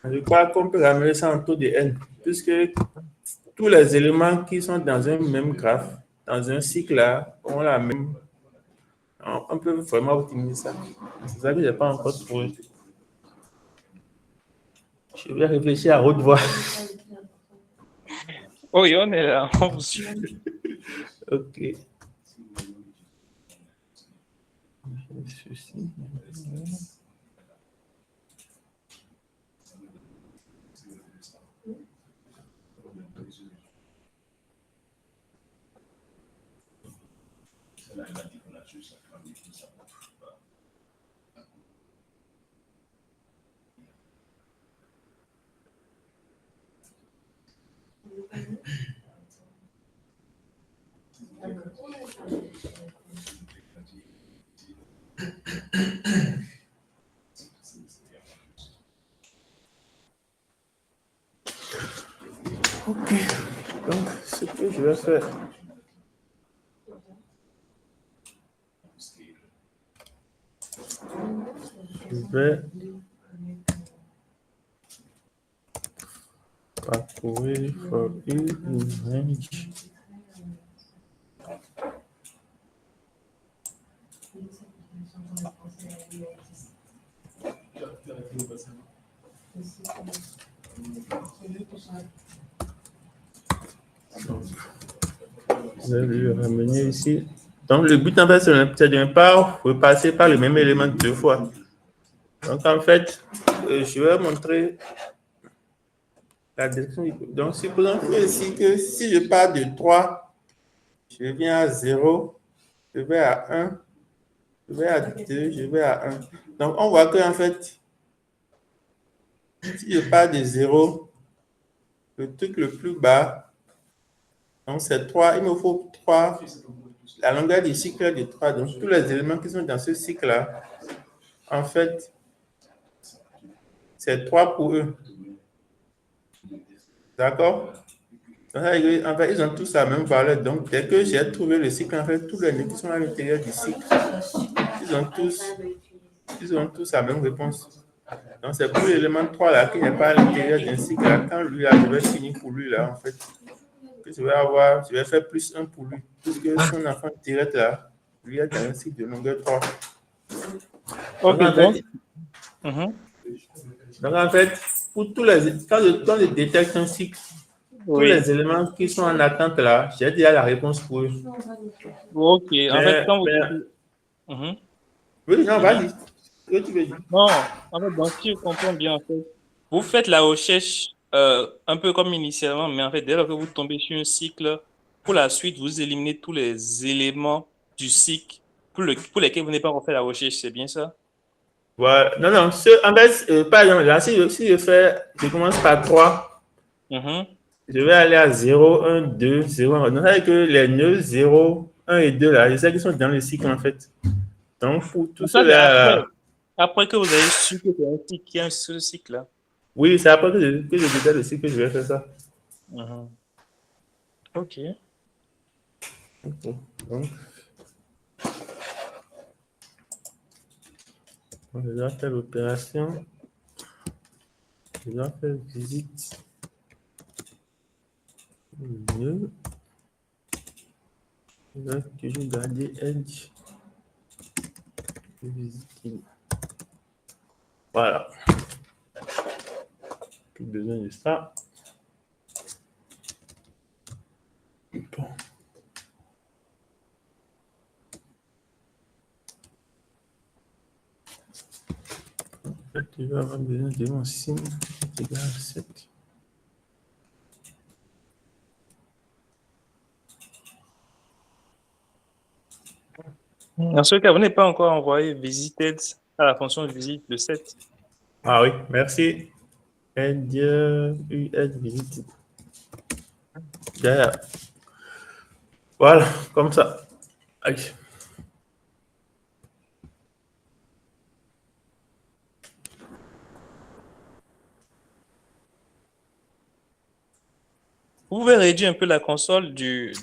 Je crois qu'on peut ramener ça en taux de n, puisque tous les éléments qui sont dans un même graphe, dans un cycle là, ont la même. On peut vraiment optimiser ça. C'est ça que je n'ai pas encore trouvé. Je vais réfléchir à haute voix. Oui, on est là. On vous suit. Ok. Ok. Donc, ce que je vais faire. Je vais parcourir for each range. Je vais le ramener ici. Donc, le but, en fait, c'est de ne pas repasser par le même élément deux fois. Donc, en fait, je vais montrer la description. Donc, supposons ici que si je pars de 3, je viens à 0, je vais à 1, je vais à 2, je vais à 1. Donc, on voit que, en fait, si je pars de 0, le truc le plus bas, donc c'est 3, il me faut 3. La longueur du cycle est de 3. Donc, tous les éléments qui sont dans ce cycle-là, en fait, c'est 3 pour eux. D'accord? En fait, ils ont tous la même valeur. Donc, dès que j'ai trouvé le cycle, en fait, tous les nœuds qui sont à l'intérieur du cycle, ils ont tous la même réponse. Donc, c'est pour l'élément 3 là, qui n'est pas à l'intérieur d'un cycle. Là, quand lui, là, je vais finir pour lui, là, en fait, que je vais faire plus 1 pour lui. Puisque son enfant direct, là, lui, est dans un cycle de longueur 3. Ok, Donc, en fait, pour tous les, quand je détecte un cycle, tous les éléments qui sont en attente là, j'ai déjà la réponse pour eux. Ok, en fait, quand vous... Oui, non, vas-y. Que tu veux dire? Non, en fait, donc, si je comprends bien, en fait, vous faites la recherche un peu comme initialement, mais en fait, dès lors que vous tombez sur un cycle, pour la suite, vous éliminez tous les éléments du cycle pour lesquels vous n'avez pas refait la recherche, c'est bien ça? Voilà. Non, non, en fait, par exemple, là, si je commence par 3, je vais aller à 0, 1, 2, 0, 1. Donc, ça veut dire que les nœuds 0, 1 et 2, là, je sais qu'ils sont dans le cycle, en fait. Donc, pour tout Ça, c'est cela, après que vous avez su que c'est un cycle qui est un seul cycle là. oui, c'est après que je détaille le cycle que je vais faire ça. Ok. Donc, je dois faire l'opération. Je dois faire visite. Je dois toujours garder Edge. Visite. Voilà. Plus besoin de ça. Bon. En fait, tu vas avoir besoin de mon signe qui est égal à 7. Dans ce cas, vous n'avez pas encore envoyé visited à la fonction visite de 7. Ah oui, merci. Edge, US visite. Derrière. Voilà, comme ça. Allez. Vous pouvez réduire un peu la console des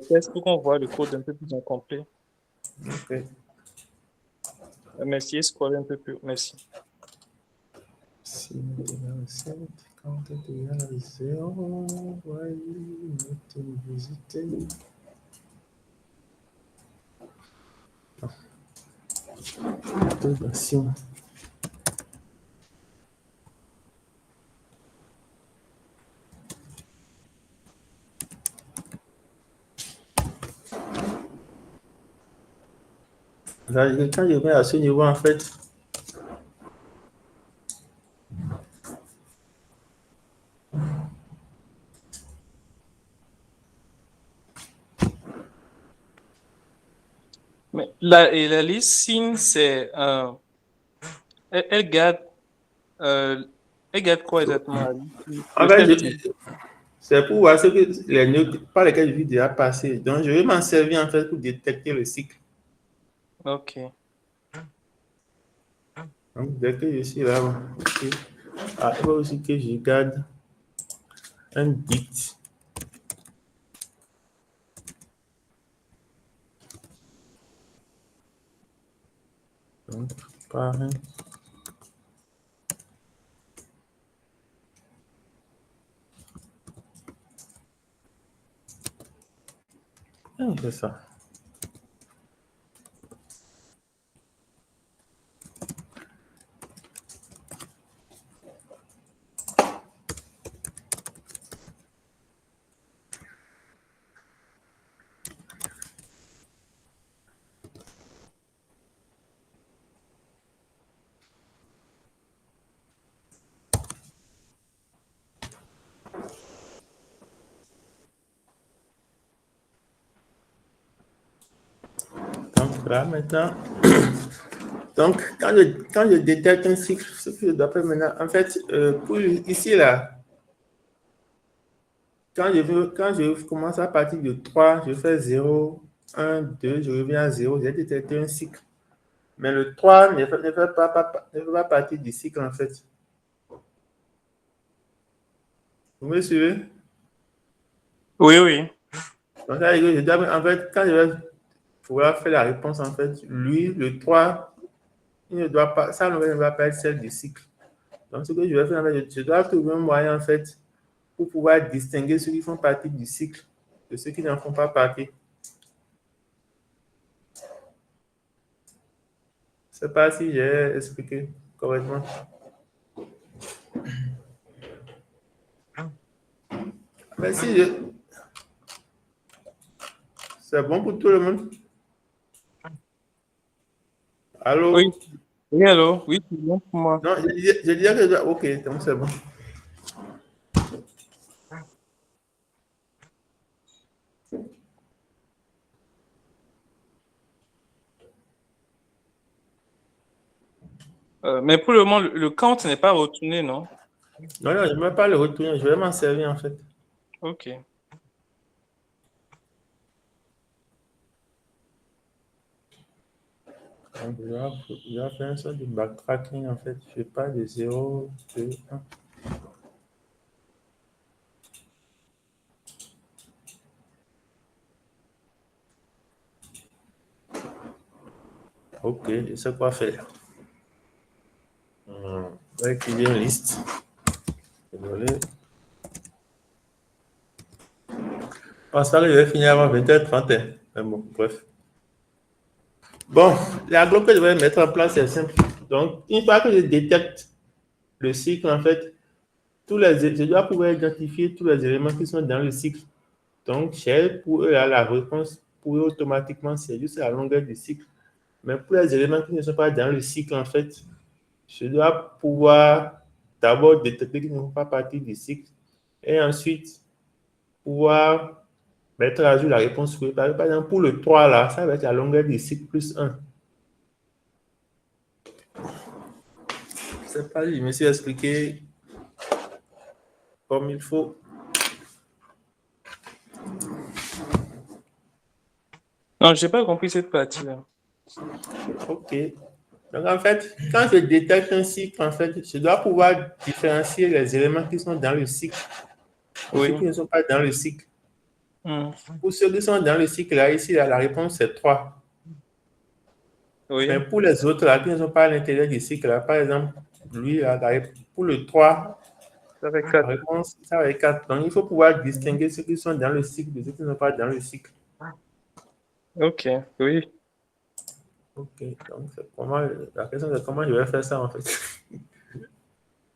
tests pour qu'on voit le code un peu plus incomplet. Ok. Merci, scroller un peu plus. Merci. Si est égal à 7, quand est égal à 0, voyez, mettez visiter. Intégration. Là, quand je vais à ce niveau, en fait, Mais la liste signe, c'est elle garde quoi exactement? en fait, c'est pour voir ce que les nœuds par lesquels je suis déjà passé. Donc, je vais m'en servir en fait pour détecter le cycle. Ok. Donc, dès que je suis là, ok. Ah, il faut aussi que je garde un bit. Donc, pareil. C'est ça. Donc là maintenant, donc quand je détecte un cycle, ce que je dois faire maintenant, en fait, pour ici là, quand je commence à partir de 3, je fais 0, 1, 2, je reviens à 0, j'ai détecté un cycle. Mais le 3 ne fait pas partie du cycle en fait. Vous me suivez? Oui, oui. Donc ça veut dire que je dois, en fait, quand je vais pouvoir faire la réponse, en fait, lui, le 3, il ne doit pas, ça ne va pas être celle du cycle. Donc ce que je vais faire, en fait, je dois trouver un moyen en fait pour pouvoir distinguer ceux qui font partie du cycle de ceux qui n'en font pas partie. Je ne sais pas si j'ai expliqué correctement. Mais si c'est bon pour tout le monde. Allô? Oui. Oui, allô? Oui, c'est bon pour moi. Non, je disais que ok, donc c'est bon. Mais pour le moment, le count n'est pas retourné, non? Non, je ne vais pas le retourner. Je vais m'en servir, en fait. OK. Donc, je vais faire un sorte de backtracking, en fait. Je ne fais pas de 0, 2, 1. OK, je sais quoi faire. Je vais activer une liste. Désolé. Je pense pas que je vais finir avant 20h30. Mais bon, bref. Bon, l'aglo que je vais mettre en place est simple. Donc, une fois que je détecte le cycle, en fait, je dois pouvoir identifier tous les éléments qui sont dans le cycle. Donc, Shell, pour eux, la réponse pour eux automatiquement, c'est juste la longueur du cycle. Mais pour les éléments qui ne sont pas dans le cycle, en fait, je dois pouvoir d'abord détecter qu'ils ne font pas partie du cycle et ensuite pouvoir mettre à jour la réponse. Par exemple, pour le 3, là, ça va être la longueur du cycle plus 1. Je ne sais pas si je me suis expliqué comme il faut. Non, je n'ai pas compris cette partie-là. OK. Donc, en fait, quand je détecte un cycle, en fait, je dois pouvoir différencier les éléments qui sont dans le cycle et ceux qui ne sont pas dans le cycle. Pour ceux qui sont dans le cycle, là, ici, là, la réponse c'est 3. Oui. Mais pour les autres, là, qui ne sont pas à l'intérieur du cycle, là, par exemple, lui, là, pour le 3, Ça fait 4. la réponse, ça va être 4. Donc, il faut pouvoir distinguer ceux qui sont dans le cycle de ceux qui ne sont pas dans le cycle. OK, oui. OK. Donc, la question, c'est comment je vais faire ça, en fait.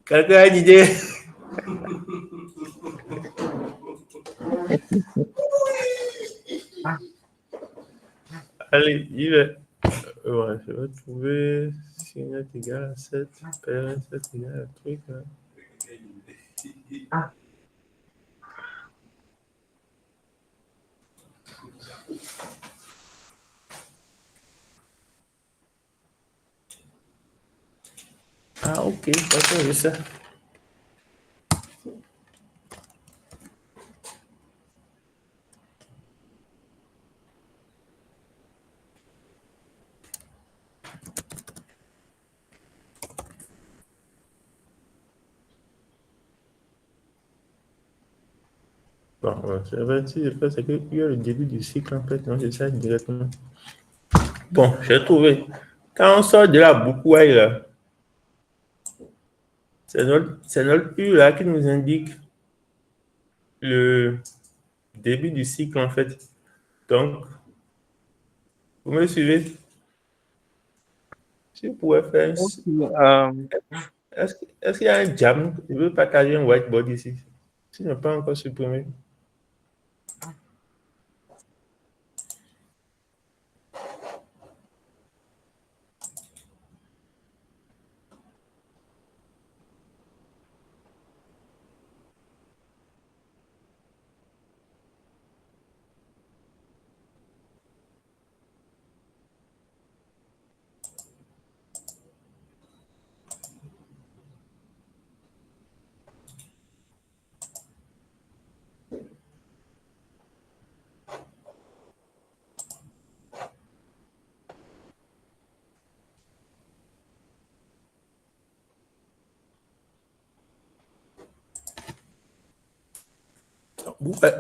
Quelqu'un a une idée? Allez, il est. Ouais, je vais trouver si net égale à 7, parent 7 égale à truc. Hein. Ah, ok, d'accord, je sais. Bon, c'est vrai, si je fais, c'est qu'il y a le début du cycle, en fait, donc c'est ça directement. Bon, j'ai trouvé. Quand on sort de la boucle while, là, c'est notre U là qui nous indique le début du cycle, en fait. Donc, vous me suivez? Si vous pouvez faire. Est-ce qu'il y a un jam? Je veux partager un whiteboard ici. Si je n'ai pas encore supprimé.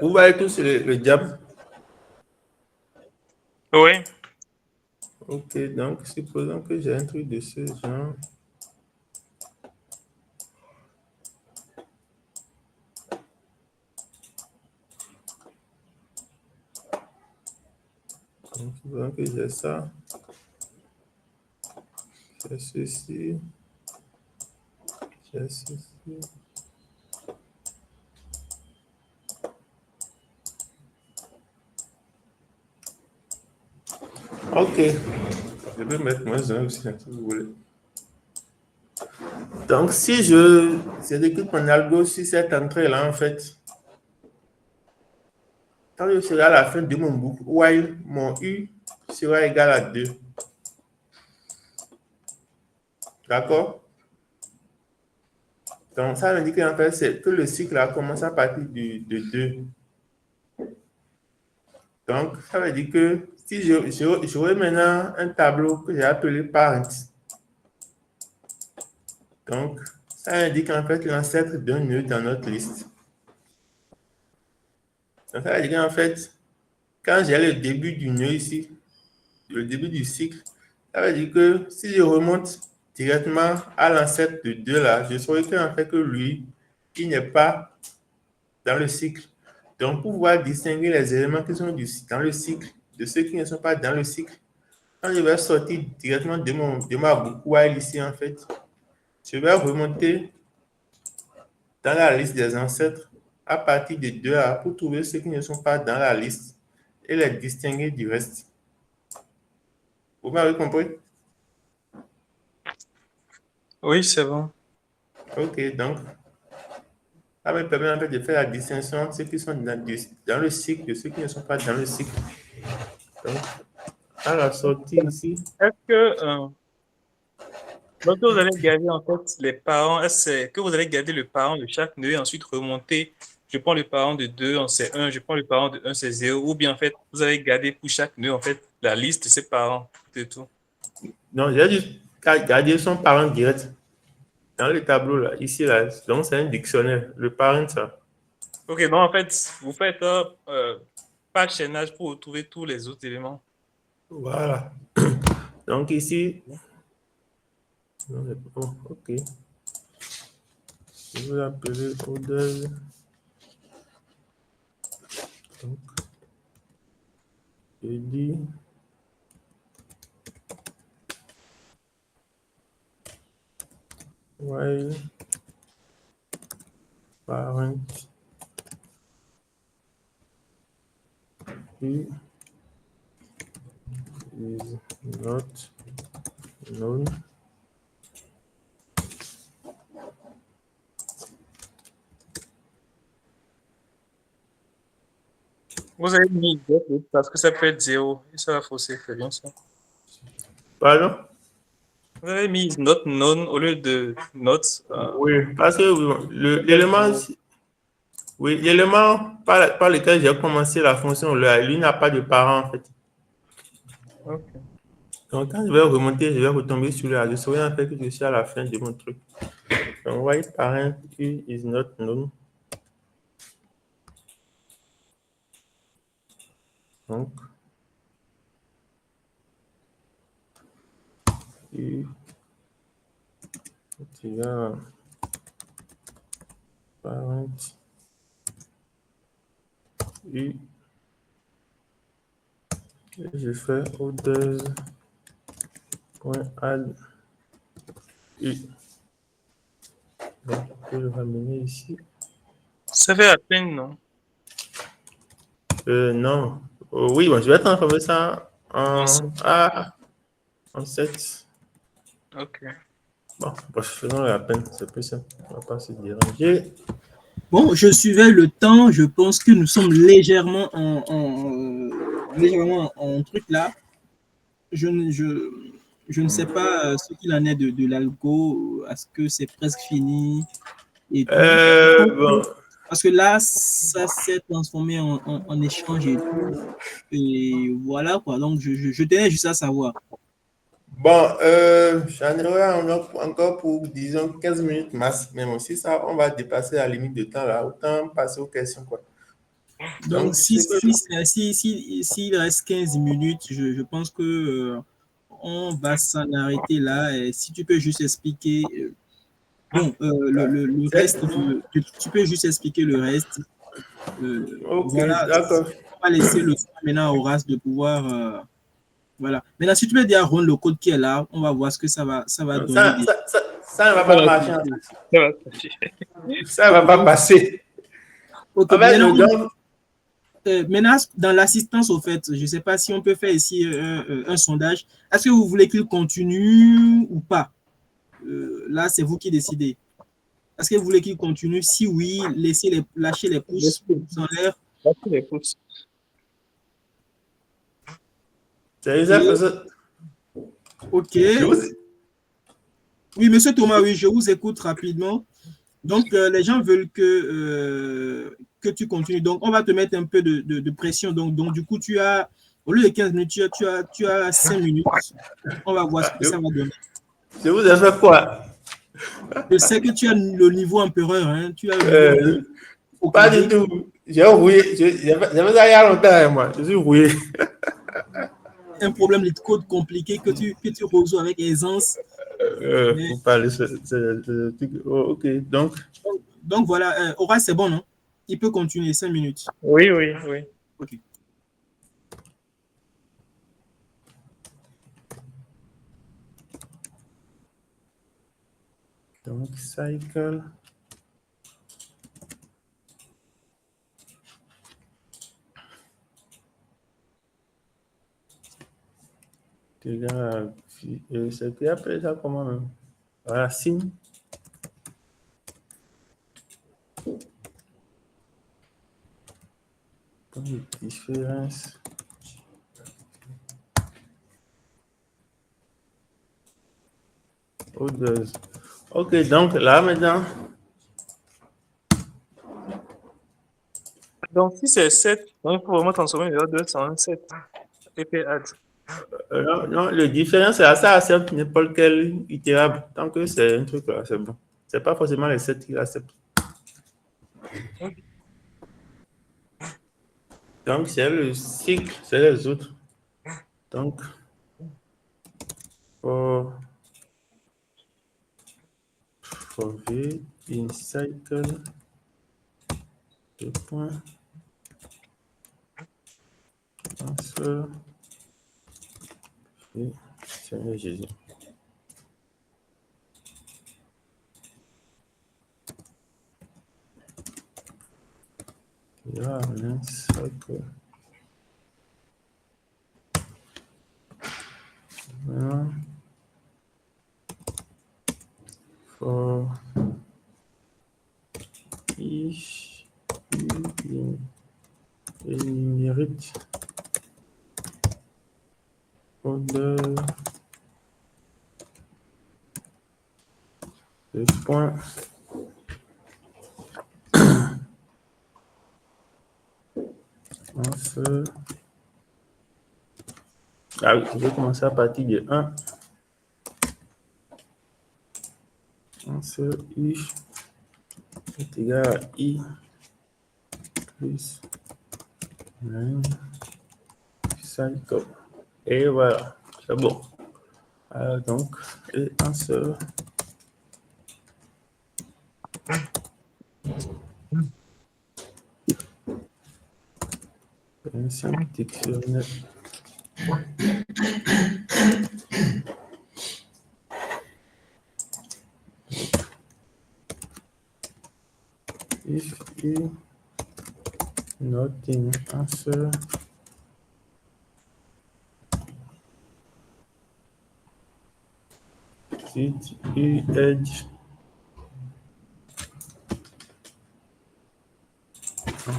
Vous voyez tous le jam? Oui. Ok, donc supposons que j'ai un truc de ce genre. Donc, supposons que j'ai ça. J'ai ceci. J'ai ceci. Ok. Je vais mettre moins 1 aussi, si vous voulez. Donc, si je exécute mon algo sur cette entrée-là, en fait, quand je serai à la fin de mon boucle, while mon U sera égal à 2. D'accord? Donc, ça veut dire qu'en fait, c'est que le cycle a commencé à partir de 2. Donc, ça veut dire que si j'aurais maintenant un tableau que j'ai appelé parent. Donc, ça indique en fait l'ancêtre d'un nœud dans notre liste. Donc, ça veut dire qu'en fait, quand j'ai le début du nœud ici, le début du cycle, ça veut dire que si je remonte directement à l'ancêtre de 2 là, je saurais qu'en fait que lui, il n'est pas dans le cycle. Donc, pour pouvoir distinguer les éléments qui sont dans le cycle de ceux qui ne sont pas dans le cycle, quand je vais sortir directement de ma boucle while ici, en fait, je vais remonter dans la liste des ancêtres à partir de 2A pour trouver ceux qui ne sont pas dans la liste et les distinguer du reste. Vous m'avez compris? Oui, c'est bon. Ok, donc, ça me permet en fait de faire la distinction entre ceux qui sont dans le cycle et ceux qui ne sont pas dans le cycle. Donc, à la sortie ici. Est-ce que donc vous allez garder en fait les parents, est-ce que vous allez garder le parent de chaque nœud et ensuite remonter, je prends le parent de 2, c'est 1, je prends le parent de 1, c'est 0, ou bien en fait, vous allez garder pour chaque nœud en fait la liste de ses parents, c'est tout. Non, j'ai juste garder son parent direct dans le tableau là, ici là. Donc, c'est un dictionnaire, le parent, ça. Ok, donc en fait, vous faites pas de chaînage pour retrouver tous les autres éléments. Voilà. Donc, ici, ok. Je vais appeler Odell. Donc, je dis while parent is not known. Vous avez mis d'autres parce que ça peut être 0 et ça va fausser, c'est bien ça. Pardon? Vous avez mis not known au lieu de not. Oui, parce que l'élément, oui, l'élément par lequel j'ai commencé la fonction, lui n'a pas de parent en fait. Ok. Donc, quand je vais remonter, je vais retomber sur là. Je saurai en fait que je suis à la fin de mon truc. Donc, while parent is not known. Donc, et tu vas parent et je fais others.add et donc, je peux le ramener ici. Ça fait à peine, non? Non. Oui, bon, je vais transformer ça en 7. Ok. Bon, faisons la peine, c'est plus simple. On ne va pas se déranger. Bon, je suivais le temps. Je pense que nous sommes légèrement en truc là. Je ne sais pas ce qu'il en est de l'algo. Est-ce que c'est presque fini et tout. Bon. Parce que là, ça s'est transformé en échange et tout. Et voilà quoi. Donc, je tenais juste à savoir. Bon, j'en aurai encore pour, disons, 15 minutes max. Même si ça, on va dépasser la limite de temps là, autant passer aux questions, quoi. Donc, s'il reste 15 minutes, je pense que on va s'en arrêter là. Et si tu peux juste expliquer, le reste, tu peux juste expliquer le reste. Ok, Voilà, d'accord. on va laisser le soin maintenant à Horace de pouvoir. Voilà. Maintenant, si tu peux dire à Ron le code qui est là, on va voir ce que ça va donner. Ça ne va pas marcher. Ça ne va pas passer. Ok, maintenant, dans l'assistance, au fait, je ne sais pas si on peut faire ici un sondage. Est-ce que vous voulez qu'il continue ou pas? Là, c'est vous qui décidez. Est-ce que vous voulez qu'il continue? Si oui, lâchez les pouces en l'air. Lâchez les pouces. C'est exact. Ok. Oui, monsieur Thomas, oui, je vous écoute rapidement. Donc, les gens veulent que tu continues. Donc, on va te mettre un peu de pression. Donc, du coup, au lieu de 15 minutes, tu as 5 minutes. On va voir ce que ça va donner. Je vous ai fait quoi? Je sais que tu as le niveau empereur, hein. Tu as le niveau Pas du tout. J'ai rouillé. J'avais ça il y a longtemps, hein, moi. Je suis rouillé. Un problème de code compliqué que tu résous avec aisance. Vous parlez de truc. Oh, ok, donc voilà, Horace, c'est bon, non? Il peut continuer 5 minutes. Oui, oui, oui. Ok. Donc, cycle. C'est qui appelle ça comment même? Racine. Point de différence. Odeurs. Ok, donc là maintenant. Donc, si c'est 7, donc il faut vraiment transformer le 2 en 7. Et puis add. Non, le différence, c'est ça accepte n'importe quel itérable. Tant que c'est un truc là, c'est bon. C'est pas forcément les 7 qui acceptent. Donc, c'est le cycle, c'est les autres. Donc, for v in cycle, deux points, answer, et Seigneur Jésus. Là, on a un cycle. Voilà. For each numérique odeur de points ah oui, je vais commencer à partir de 1. I est égal à I plus 9 cycle. Et voilà, c'est bon. Alors donc, et answer. Un simple dictionnaire. If you nothing answer, it edge.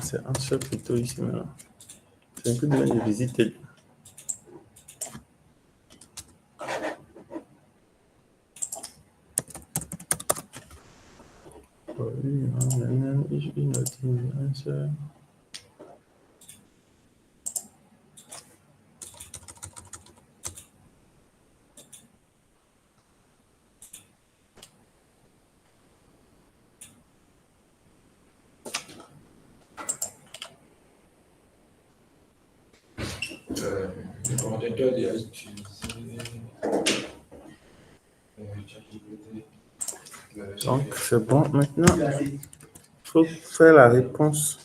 C'est answer plutôt ici maintenant. C'est un peu de la visite. Answer. Le coordinateur a utilisé donc, c'est bon. Maintenant, il faut faire la réponse.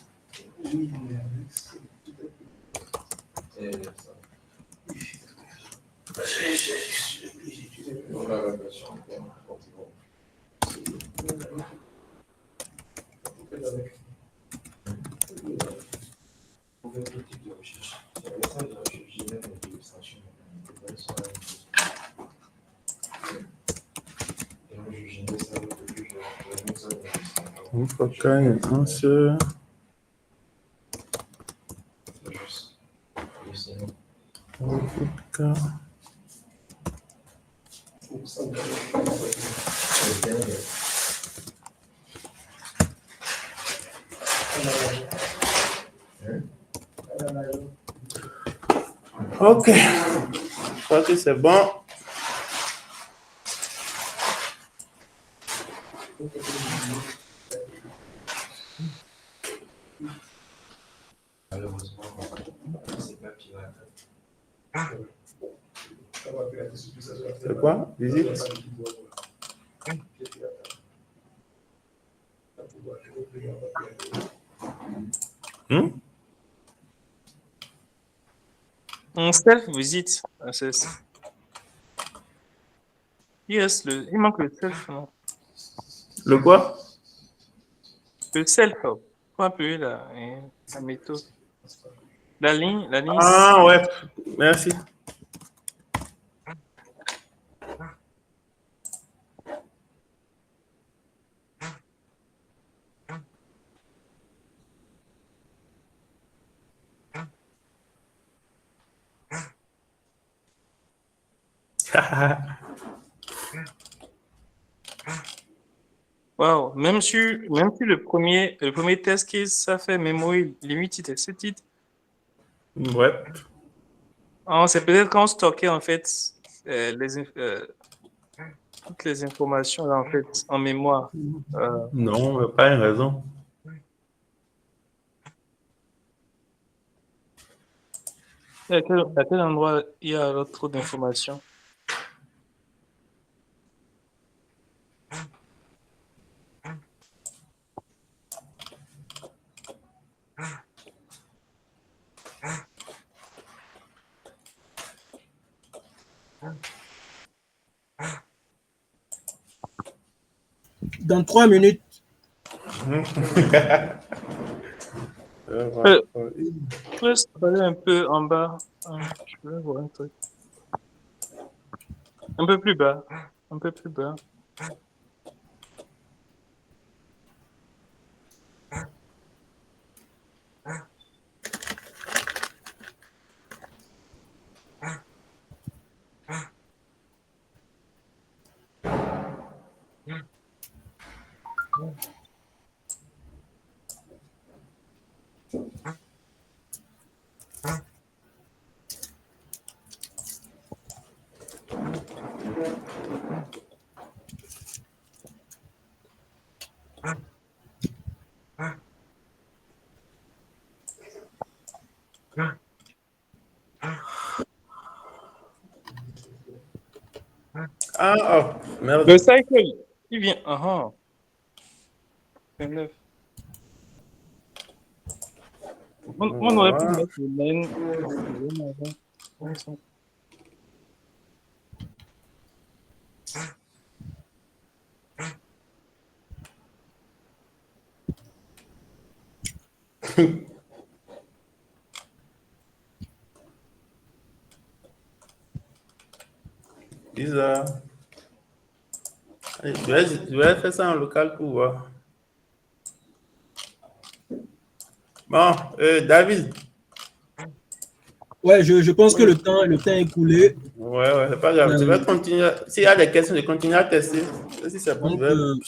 Il faut qu'il y ait un answer. Ok, je crois que c'est bon. Malheureusement, c'est pas pirate. C'est quoi? Visite? Un self-visite. Yes, il manque le self, non? Le quoi? Le self, faut appeler la méthode. La ligne. Ah ouais, merci. Wow, même sur le premier test que ça fait mémoire limite, ce titre. Ouais. C'est peut-être quand on stockait en fait toutes les informations là, en fait en mémoire. Non, il n'y a pas une raison. À quel endroit il y a trop d'informations? Dans 3 minutes. Je peux scroller un peu en bas. Je veux voir un truc. Un peu plus bas. Un peu plus bas. Ah, oh, merde. Le cycle, il vient. Ah, 29. On aurait pu mettre le line avant. Bizarre. Allez, je vais faire ça en local pour voir. Bon, David. Ouais, je pense que le temps est écoulé. Ouais, c'est pas grave. Je vais continuer. S'il y a des questions, je continue à tester. Si c'est bon, Donc,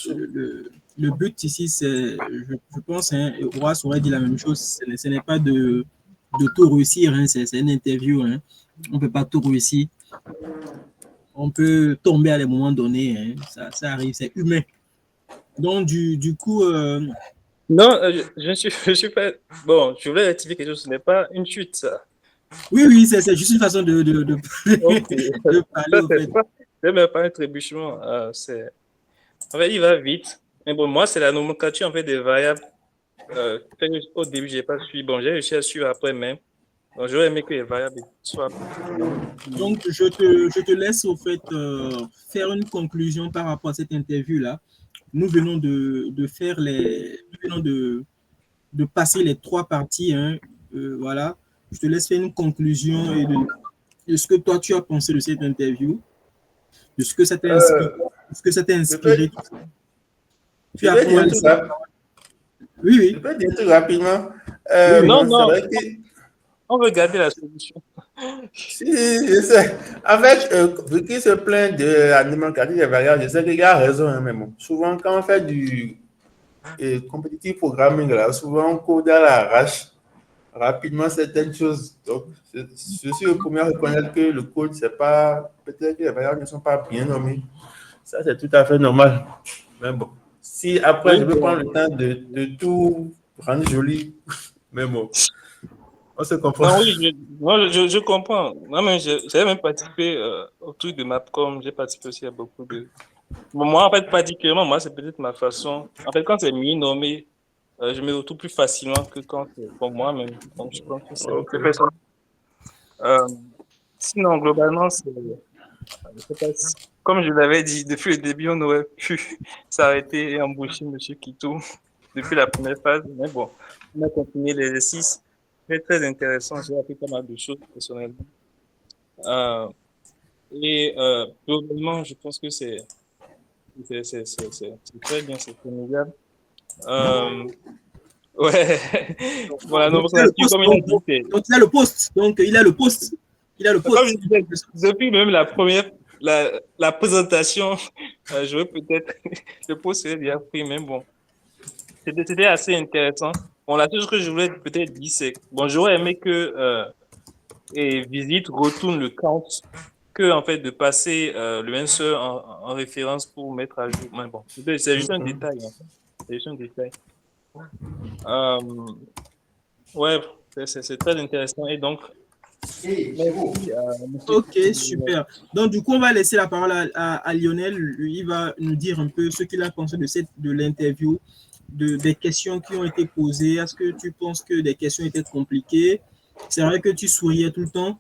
le but ici, c'est, je pense, hein, et Horace aurait dit la même chose, ce n'est pas de tout réussir, hein, c'est une interview. Hein. On ne peut pas tout réussir. On peut tomber à des moments donnés. Hein. Ça arrive, c'est humain. Donc, du coup... Non, je suis pas... Bon, je voulais rectifier quelque chose. Ce n'est pas une chute, ça. Oui, c'est juste une façon de Okay. de parler, au fait. C'est même pas un trébuchement. En fait, il va vite. Mais bon, moi, c'est la nomenclature en fait, des variables. Au début, je n'ai pas suivi. Bon, j'ai réussi à suivre après même. Donc, j'aurais aimé que les variables soient... Donc, je te laisse, au fait, faire une conclusion par rapport à cette interview-là. Nous venons de faire nous venons de passer les 3 parties. Hein, voilà. Je te laisse faire une conclusion et de ce que toi, tu as pensé de cette interview, de ce que ça t'a inspiré. Ce que ça t'a inspiré. Tu as dire tout ça. Oui. Je peux dire tout rapidement. Non. Bon, On veut garder la solution. Si, je sais. En fait, qui se plaint de la nomenclature des variables, je sais qu'il a raison, hein, mais bon. Souvent, quand on fait du competitive programming, là, souvent on code à l'arrache rapidement certaines choses. Donc, je suis le premier à reconnaître que le code, c'est pas. Peut-être que les variables ne sont pas bien nommées. Ça, c'est tout à fait normal. Mais bon, si après, Oui, je peux bon. prendre le temps de tout rendre joli, mais bon, on se comprend. Non, oui, je comprends. Moi-même, j'avais même participé au truc de Mapcom. J'ai participé aussi à beaucoup de. Bon, moi, en fait, particulièrement, moi, c'est peut-être ma façon. En fait, quand c'est mieux nommé, je me retrouve plus facilement que quand c'est pour moi-même. Donc, je pense que Ok. c'est personnel. Euh, Sinon, globalement, je sais pas comme je l'avais dit depuis le début, on aurait pu s'arrêter et embaucher M. Kito depuis la première phase. Mais bon, on a continué l'exercice. Très, très intéressant. J'ai appris pas mal de choses personnellement. Euh, Globalement, je pense que c'est très bien, c'est formidable. Ouais. Voilà, non, Donc, parce il a le que poste. comme il a dit, c'est. Donc, il a le poste. Donc, il a le poste. Il a le Comme poste. je disais, depuis même la présentation, j'aurais peut-être le poste serait bien pris, mais bon, c'était assez intéressant. Bon, la seule chose que je voulais peut-être dire, c'est bon, j'aurais aimé que Visite retourne le count, que en fait de passer le insert en référence pour mettre à jour. Mais bon, c'est juste un détail. En fait. C'est juste un détail. Ouais, c'est très intéressant. Et donc, merci, monsieur. Ok, super. Donc, du coup, on va laisser la parole à Lionel. Lui, il va nous dire un peu ce qu'il a pensé de l'interview, des questions qui ont été posées. Est-ce que tu penses que des questions étaient compliquées? C'est vrai que tu souriais tout le temps.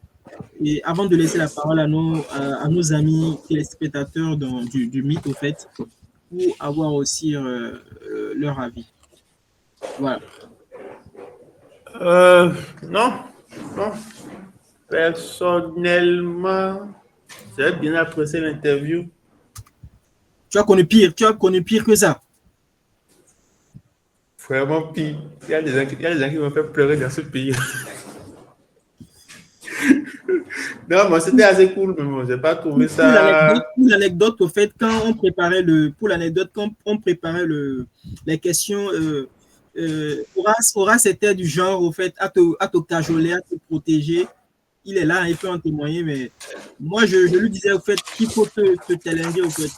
Et avant de laisser la parole à nos amis téléspectateurs du mythe, au fait, pour avoir aussi leur avis. Voilà. Non, non. Personnellement, j'ai bien apprécié l'interview. Tu as connu pire que ça. Vraiment pire. Il y a des gens qui m'ont fait pleurer dans ce pays. Non, moi, c'était assez cool, mais bon, j'ai pas trouvé ça. Pour l'anecdote, au fait, quand on préparait les questions, Horace était du genre, au fait, à te cajoler, à te protéger. Il est là, il peut en témoigner, mais moi, je lui disais, au fait, qu'il faut te challenger, au fait.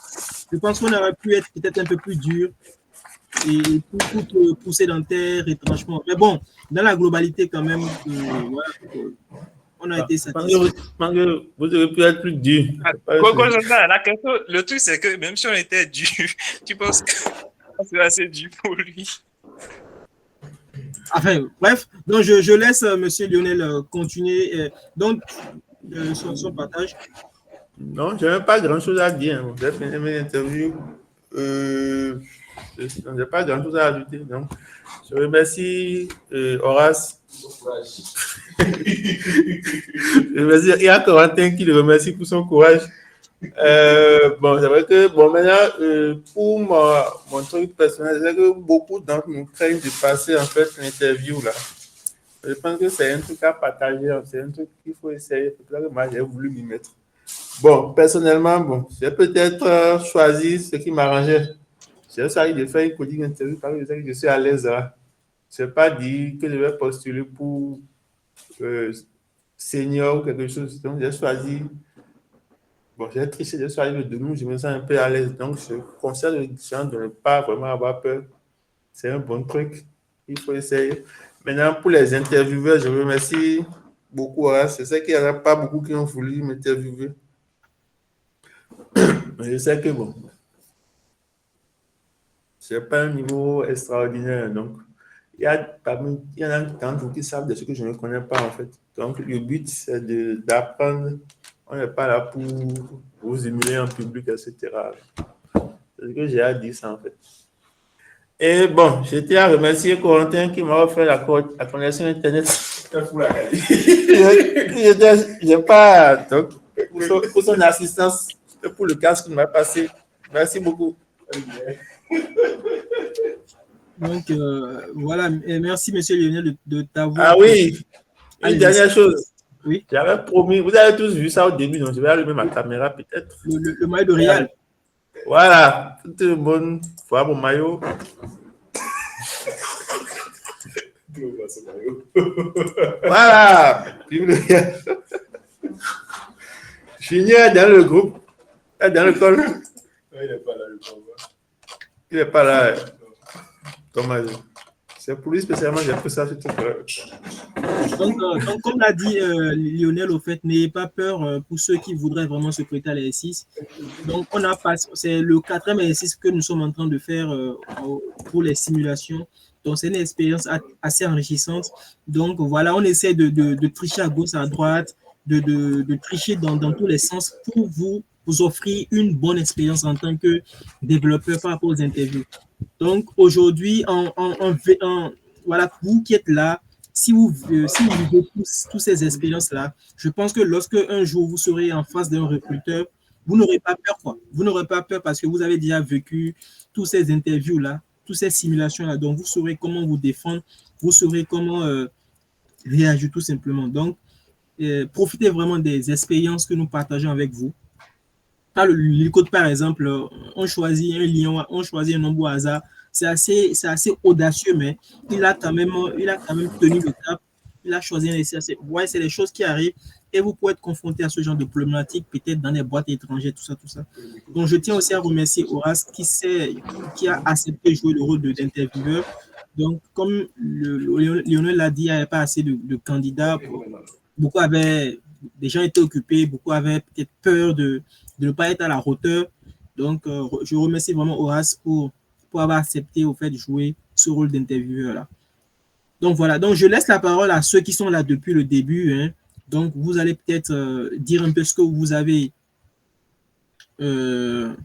Je pense qu'on aurait pu être peut-être un peu plus dur et pour te pousser dans tes retranchements. Mais bon, dans la globalité, quand même, voilà, on a été satisfait. Vous auriez pu être plus dur. La question, le truc, c'est que même si on était dur, tu penses que c'est assez dur pour lui. Enfin, bref, donc je laisse M. Lionel continuer donc son partage. Non, je n'avais pas grand-chose à dire. J'ai fini mes interviews. Je n'ai pas grand-chose à ajouter. Donc, je remercie Horace. Il y a Corentin qui le remercie pour son courage. Bon, c'est vrai que, bon, maintenant, pour mon truc personnel, c'est que beaucoup d'entre nous craignent de passer, en fait, l'interview, là. Je pense que c'est un truc à partager, c'est un truc qu'il faut essayer. C'est pour ça que moi, j'ai voulu m'y mettre. Bon, personnellement, bon, j'ai peut-être choisi ce qui m'arrangeait. J'ai essayé de faire une coding interview parce que je sais que je suis à l'aise là. Je n'ai pas dit que je vais postuler pour senior ou quelque chose. Donc, j'ai choisi. Bon, j'ai triché, j'ai choisi le domaine où je me sens un peu à l'aise. Donc, je conseille aux gens de ne pas vraiment avoir peur. C'est un bon truc. Il faut essayer. Maintenant, pour les intervieweurs, je remercie beaucoup. Hein. Je sais qu'il n'y en a pas beaucoup qui ont voulu m'interviewer. Mais je sais que bon, c'est pas un niveau extraordinaire. Donc, il y en a d'entre vous qui savent de ce que je ne connais pas en fait. Donc, le but, c'est d'apprendre. On n'est pas là pour vous humilier en public, etc. C'est ce que j'ai à dire, ça en fait. Et bon, je tiens à remercier Corentin qui m'a offert la connexion Internet. Je pas, donc, pour son assistance et pour le casque qu'il m'a passé. Merci beaucoup. Donc, voilà, et merci, M. Lionel, de t'avoir. Ah oui, une dernière chose. Oui. J'avais promis, vous avez tous vu ça au début, donc je vais allumer ma caméra peut-être. Le maillot de Real. Voilà, toute une bonne fois mon maillot. Voilà, Junior dans le groupe, dans le col. Il n'est pas là, le combat. Il n'est pas là. Dommage. C'est pour lui spécialement, j'ai fait ça. Donc, comme l'a dit Lionel, au fait, n'ayez pas peur pour ceux qui voudraient vraiment se prêter à l'exercice. Donc, c'est le 4e exercice que nous sommes en train de faire pour les simulations. Donc, c'est une expérience assez enrichissante. Donc, voilà, on essaie de tricher à gauche, à droite, de tricher dans tous les sens pour vous offrir une bonne expérience en tant que développeur par rapport aux interviews. Donc, aujourd'hui, voilà, vous qui êtes là, si vous vivez tous ces expériences-là, je pense que lorsque un jour vous serez en face d'un recruteur, vous n'aurez pas peur, quoi. Vous n'aurez pas peur parce que vous avez déjà vécu tous ces interviews-là, toutes ces simulations-là. Donc, vous saurez comment vous défendre, vous saurez comment réagir tout simplement. Donc, profitez vraiment des expériences que nous partageons avec vous. L'hélicoptère, par exemple, on choisit un lion, on choisit un nombre au hasard. C'est assez audacieux, mais il a quand même tenu le cap. Il a choisi un essai. Ouais, c'est des choses qui arrivent et vous pouvez être confronté à ce genre de problématiques, peut-être dans des boîtes étrangères, tout ça, tout ça. Donc, je tiens aussi à remercier Horace qui a accepté de jouer le rôle d'intervieweur. Donc, comme Lionel l'a dit, il n'y avait pas assez de candidats. Des gens étaient occupés, beaucoup avaient peut-être peur de ne pas être à la hauteur. Donc, je remercie vraiment Horace pour avoir accepté au fait de jouer ce rôle d'intervieweur-là. Donc, voilà. Donc, je laisse la parole à ceux qui sont là depuis le début. Hein. Donc, vous allez peut-être dire un peu ce que vous avez vous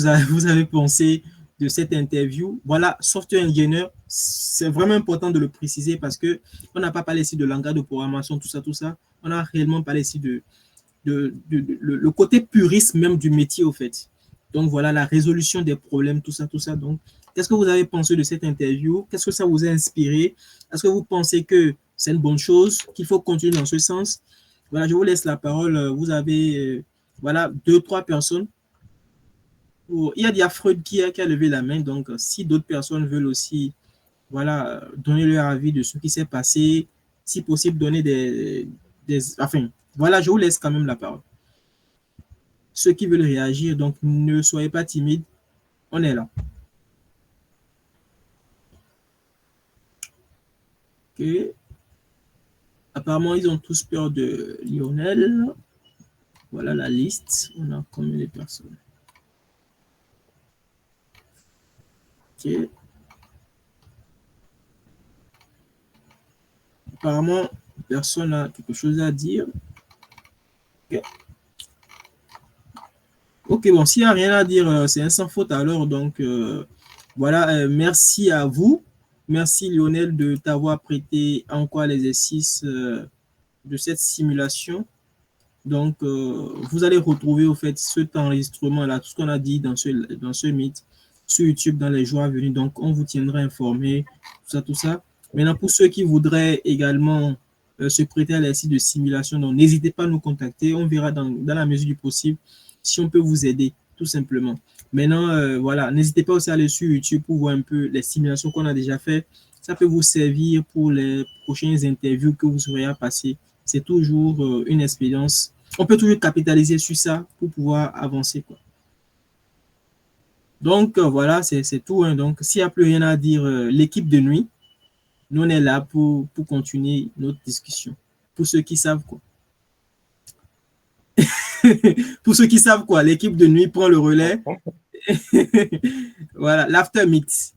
avez pensé de cette interview. Voilà, software engineer, c'est vraiment important de le préciser parce qu'on n'a pas parlé ici de langage de programmation, tout ça. On a réellement parlé ici le côté puriste même du métier, au fait. Donc, voilà, la résolution des problèmes, tout ça. Donc, qu'est-ce que vous avez pensé de cette interview? Qu'est-ce que ça vous a inspiré? Est-ce que vous pensez que c'est une bonne chose, qu'il faut continuer dans ce sens? Voilà, je vous laisse la parole. Vous avez, voilà, 2-3 personnes. Il y a Freud qui a levé la main. Donc, si d'autres personnes veulent aussi, voilà, donner leur avis de ce qui s'est passé, si possible, donner enfin, voilà, je vous laisse quand même la parole. Ceux qui veulent réagir, donc ne soyez pas timides, on est là. Ok. Apparemment, ils ont tous peur de Lionel. Voilà la liste. On a combien de personnes? Ok. Apparemment, personne n'a quelque chose à dire. Ok, bon, s'il n'y a rien à dire, c'est un sans faute alors. Donc, voilà, merci à vous. Merci Lionel de t'avoir prêté encore l'exercice de cette simulation. Donc, vous allez retrouver au fait cet enregistrement-là, tout ce qu'on a dit dans ce Meet sur YouTube dans les jours à venir. Donc, on vous tiendra informé, tout ça. Maintenant, pour ceux qui voudraient également se prêter à l'exercice de simulation, donc n'hésitez pas à nous contacter. On verra dans la mesure du possible si on peut vous aider, tout simplement. Maintenant, voilà, n'hésitez pas aussi à aller sur YouTube pour voir un peu les simulations qu'on a déjà fait. Ça peut vous servir pour les prochaines interviews que vous aurez à passer. C'est toujours une expérience. On peut toujours capitaliser sur ça pour pouvoir avancer, quoi. Donc, voilà, c'est tout. Hein. Donc, s'il n'y a plus rien à dire, l'équipe de nuit, nous, on est là pour continuer notre discussion. Pour ceux qui savent, quoi. Pour ceux qui savent, quoi, l'équipe de nuit prend le relais. Voilà, l'after meet.